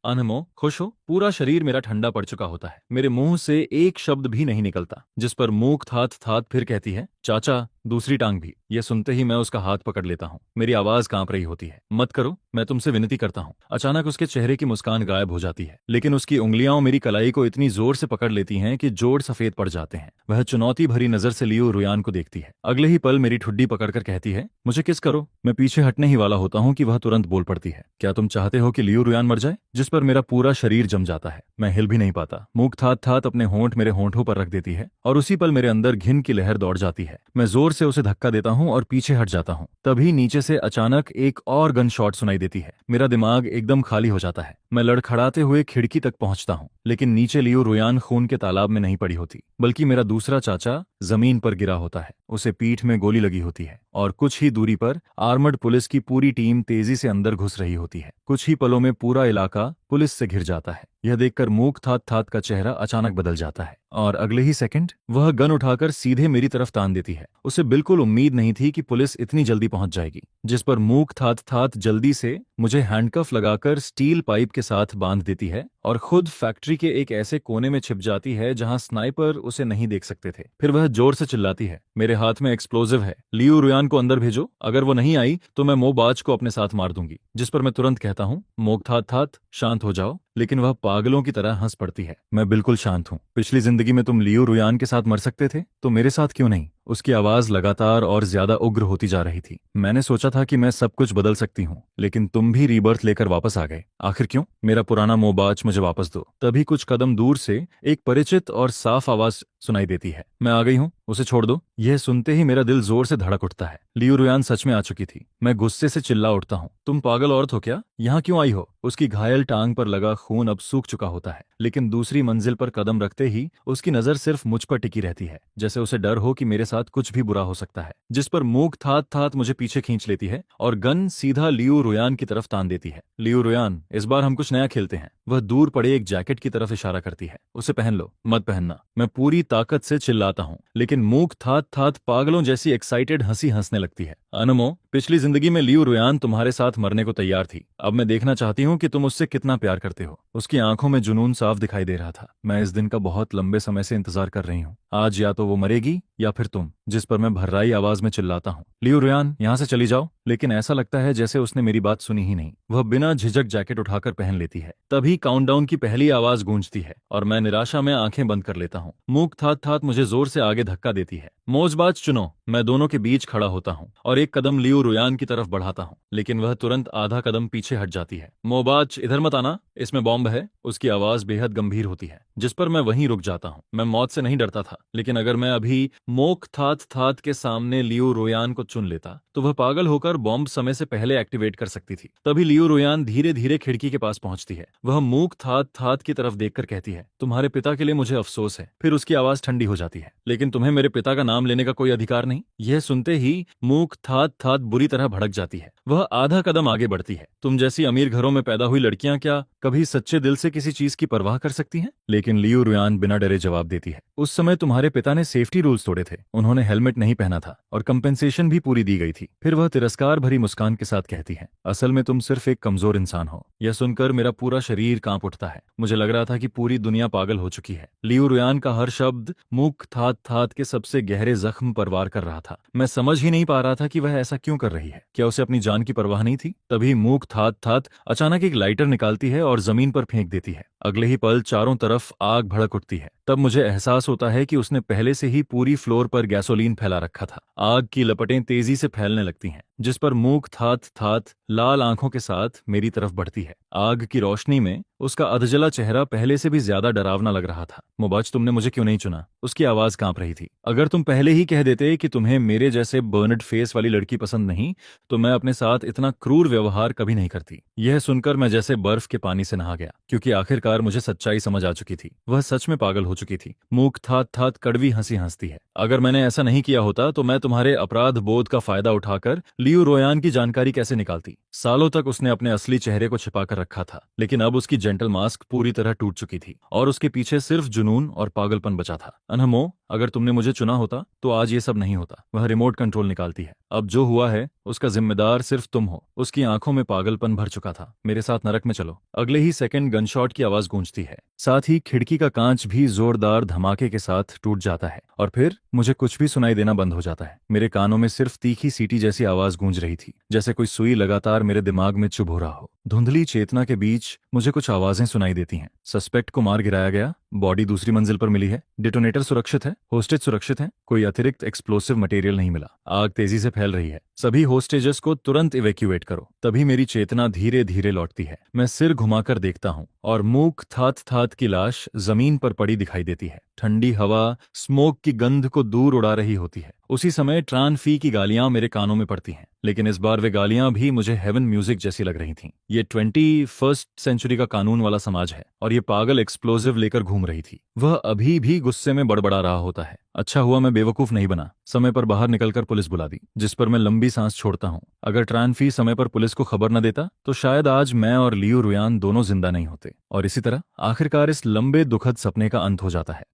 अनमो, खुश हो? पूरा शरीर मेरा ठंडा पड़ चुका होता है। मेरे मुंह से एक शब्द भी नहीं निकलता। जिस पर मूक थात थात फिर कहती है, चाचा दूसरी टांग भी। यह सुनते ही मैं उसका हाथ पकड़ लेता हूँ। मेरी आवाज कांप रही होती है। मत करो, मैं तुमसे विनती करता हूँ। अचानक उसके चेहरे की मुस्कान गायब हो जाती है, लेकिन उसकी उंगलियां मेरी कलाई को इतनी जोर से पकड़ लेती हैं कि जोड़ सफेद पड़ जाते हैं। वह चुनौती भरी नजर से लियू रुयान को देखती है। अगले ही पल मेरी ठुड्डी पकड़कर कहती है, मुझे किस करो। मैं पीछे हटने ही वाला होता हूँ कि वह तुरंत बोल पड़ती है, क्या तुम चाहते हो कि लियू रुयान मर जाए? जिस पर मेरा पूरा शरीर जम जाता है। मैं हिल भी नहीं पाता। मूक थात थात अपने होंठ मेरे होंठों पर रख देती है और उसी पल मेरे अंदर घिन की लहर दौड़ जाती है। मैं जोर से उसे धक्का देता हूँ और पीछे हट जाता हूँ। तभी नीचे से अचानक एक और गन शॉट सुनाई देती है। मेरा दिमाग एकदम खाली हो जाता है। मैं लड़खड़ाते हुए खिड़की तक पहुंचता हूँ, लेकिन नीचे लियू रुयान खून के तालाब में नहीं पड़ी होती, बल्कि मेरा दूसरा चाचा जमीन पर गिरा होता है। उसे पीठ में गोली लगी होती है और कुछ ही दूरी पर आर्मर्ड पुलिस की पूरी टीम तेजी से अंदर घुस रही होती है। कुछ ही पलों में पूरा इलाका पुलिस से घिर जाता है। यह देखकर मूक थात थात का चेहरा अचानक बदल जाता है और अगले ही सेकंड वह गन उठाकर सीधे मेरी तरफ तान देती है। उसे बिल्कुल उम्मीद नहीं थी कि पुलिस इतनी जल्दी पहुंच जाएगी। जिस पर मूक थात थात जल्दी से मुझे हैंडकफ लगाकर स्टील पाइप के साथ बांध देती है और खुद फैक्ट्री के एक ऐसे कोने में छिप जाती है जहां स्नाइपर उसे नहीं देख सकते थे। फिर वह जोर से चिल्लाती है, मेरे हाथ में एक्सप्लोजिव है, लियू रुयान को अंदर भेजो। अगर वो नहीं आई तो मैं मोबाज को अपने साथ मार दूंगी। जिस पर मैं तुरंत कहता हूँ, मूक थात थात शांत हो जाओ। लेकिन वह पागलों की तरह हंस पड़ती है। मैं बिल्कुल शांत हूँ। पिछली जिंदगी में तुम लियू रुयान के साथ मर सकते थे, तो मेरे साथ क्यों नहीं? उसकी आवाज लगातार और ज्यादा उग्र होती जा रही थी। मैंने सोचा था कि मैं सब कुछ बदल सकती हूँ, लेकिन तुम भी रीबर्थ लेकर वापस आ गए। आखिर क्यों? मेरा पुराना मोबाज मुझे वापस दो। तभी कुछ कदम दूर से एक परिचित और साफ आवाज सुनाई देती है, मैं आ गई हूँ, उसे छोड़ दो। यह सुनते ही मेरा दिल जोर से धड़क उठता है। लियू रुयान सच में आ चुकी थी। मैं गुस्से से चिल्ला उठता हूँ, तुम पागल औरत हो क्या? यहाँ क्यों आई हो? उसकी घायल टांग पर लगा खून अब सूख चुका होता है, लेकिन दूसरी मंजिल पर कदम रखते ही उसकी नजर सिर्फ मुझ पर टिकी रहती है, जैसे उसे डर हो कि मेरे साथ कुछ भी बुरा हो सकता है। जिस पर मूक थात थात मुझे पीछे खींच लेती है और गन सीधा लियू रुयान की तरफ तान देती है। लियू रुयान, इस बार हम कुछ नया खेलते हैं। वह दूर पड़े एक जैकेट की तरफ इशारा करती है, उसे पहन लो। मत पहनना। मैं पूरी ताकत से चिल्लाता हूँ, लेकिन मूक थात थात पागलों जैसी एक्साइटेड हंसी हंसने लगती है। अनमो, पिछली जिंदगी में लियू रुयान तुम्हारे साथ मरने को तैयार थी। अब मैं देखना चाहती हूँ कि तुम उससे कितना प्यार करते हो। उसकी आंखों में जुनून साफ दिखाई दे रहा था। मैं इस दिन का बहुत लंबे समय से इंतजार कर रही हूँ। आज या तो वो मरेगी या फिर तुम। जिस पर मैं भर्राई आवाज में चिल्लाता हूँ, लियू रुयान, यहाँ से चली जाओ। लेकिन ऐसा लगता है जैसे उसने मेरी बात सुनी ही नहीं। वह बिना झिझक जैकेट उठाकर पहन लेती है। तभी काउंटडाउन की पहली आवाज गूंजती है और मैं निराशा में आंखें बंद कर लेता हूँ। मूक थात थात मुझे जोर से आगे धक्का देती है। मौजबाज चुनो। मैं दोनों के बीच खड़ा होता हूँ और एक कदम लियू रुयान की तरफ बढ़ाता हूँ, लेकिन वह तुरंत आधा कदम पीछे हट जाती है। मोबाज, इधर मत आना, इसमें बॉम्ब है। उसकी आवाज बेहद गंभीर होती है, जिस पर मैं वहीं रुक जाता हूँ। मैं मौत से नहीं डरता था, लेकिन अगर मैं अभी मोक थात थात के सामने लियू रुयान को चुन लेता तो वह पागल होकर बॉम्ब समय से पहले एक्टिवेट कर सकती थी। तभी लियू रुयान धीरे धीरे खिड़की के पास पहुंचती है। वह मूक थात थात की तरफ देखकर कहती है, तुम्हारे पिता के लिए मुझे अफसोस है। फिर उसकी आवाज ठंडी हो जाती है, लेकिन तुम्हें मेरे पिता का नाम लेने का कोई अधिकार नहीं। यह सुनते ही मूक थात थात बुरी तरह भड़क जाती है। वह आधा कदम आगे बढ़ती है। तुम जैसी अमीर घरों में पैदा हुई लड़कियां क्या कभी सच्चे दिल से किसी चीज की परवाह कर सकती हैं? लेकिन लियू रुयान बिना डरे जवाब देती है, उस समय तुम्हारे पिता ने सेफ्टी रूल्स तोड़े थे, उन्होंने हेलमेट नहीं पहना था और कंपेंसेशन भी पूरी दी गई थी। फिर वह तिरस्कार भरी मुस्कान के साथ कहती है, असल में तुम सिर्फ एक कमजोर इंसान हो। यह सुनकर मेरा पूरा शरीर कांप उठता है। मुझे लग रहा था कि पूरी दुनिया पागल हो चुकी है। लियू रुयान का हर शब्द मुख थात थात के सबसे गहरे जख्म पर वार कर रहा था। मैं समझ ही नहीं पा रहा था कि वह ऐसा क्यों कर रही है। क्या उसे अपनी जान की परवाह नहीं थी? तभी मुख थात थात अचानक एक लाइटर निकालती है और जमीन पर फेंक देती है। अगले ही पल चारों तरफ आग भड़क उठती है। तब मुझे एहसास होता है कि उसने पहले से ही पूरी फ्लोर पर गैसोलीन फैला रखा था। आग की लपटें तेजी से फैलने लगती हैं, जिस पर मूक थात थात लाल आंखों के साथ मेरी तरफ बढ़ती है। आग की रोशनी में उसका अधजला चेहरा पहले से भी ज्यादा डरावना लग रहा था। मुबाज, तुमने मुझे क्यों नहीं चुना? उसकी आवाज कांप रही थी। अगर तुम पहले ही कह देते कि तुम्हें मेरे जैसे बर्नड फेस वाली लड़की पसंद नहीं, तो मैं अपने साथ इतना क्रूर व्यवहार कभी नहीं करती। यह सुनकर मैं जैसे बर्फ के पानी से नहा गया, क्योंकि आखिरकार मुझे सच्चाई समझ आ चुकी थी। वह सच में पागल हो चुकी थी। मूक थात थात कड़वी हंसी हंसती है। अगर मैंने ऐसा नहीं किया होता तो मैं तुम्हारे अपराध बोध का फायदा उठाकर लियू रोयान की जानकारी कैसे निकालती? सालों तक उसने अपने असली चेहरे को छिपा कर रखा था, लेकिन अब उसकी जेंटल मास्क पूरी तरह टूट चुकी थी और उसके पीछे सिर्फ जुनून और पागलपन बचा था। अनमो, अगर तुमने मुझे चुना होता तो आज ये सब नहीं होता। वह रिमोट कंट्रोल निकालती है। अब जो हुआ है उसका जिम्मेदार सिर्फ तुम हो। उसकी आंखों में पागलपन भर चुका था। मेरे साथ नरक में चलो। अगले ही सेकंड गनशॉट की आवाज गूंजती है। साथ ही खिड़की का कांच भी जोरदार धमाके के साथ टूट जाता है और फिर मुझे कुछ भी सुनाई देना बंद हो जाता है। मेरे कानों में सिर्फ तीखी सीटी जैसी आवाज गूंज रही थी, जैसे कोई सुई लगातार मेरे दिमाग में चुभ हो रहा हो। धुंधली चेतना के बीच मुझे कुछ आवाजें सुनाई देती हैं। सस्पेक्ट को मार गिराया गया, बॉडी दूसरी मंजिल पर मिली है, डिटोनेटर सुरक्षित है, होस्टेज सुरक्षित है, कोई अतिरिक्त एक्सप्लोसिव मटेरियल नहीं मिला, आग तेजी से फैल रही है, सभी होस्टेजेस को तुरंत इवैक्यूएट करो। तभी मेरी चेतना धीरे धीरे लौटती है। मैं सिर घुमाकर देखता हूँ और मूक थात थात की लाश जमीन पर पड़ी दिखाई देती है। ठंडी हवा स्मोक की गंध को दूर उड़ा रही होती है। उसी समय ट्रान फी की गालियां मेरे कानों में पड़ती हैं, लेकिन इस बार वे गालियां भी मुझे हेवन म्यूजिक जैसी लग रही थीं। ये 21st सेंचुरी का कानून वाला समाज है और ये पागल एक्सप्लोजिव लेकर घूम रही थी। वह अभी भी गुस्से में बड़बड़ा रहा होता है। अच्छा हुआ मैं बेवकूफ नहीं बना, समय पर बाहर निकलकर पुलिस बुला दी, जिस पर मैं लंबी सांस छोड़ता हूँ। अगर ट्रान फी समय पर पुलिस को खबर न देता तो शायद आज मैं और लियू रुयान दोनों जिंदा नहीं होते। और इसी तरह आखिरकार इस लंबे दुखद सपने का अंत हो जाता है।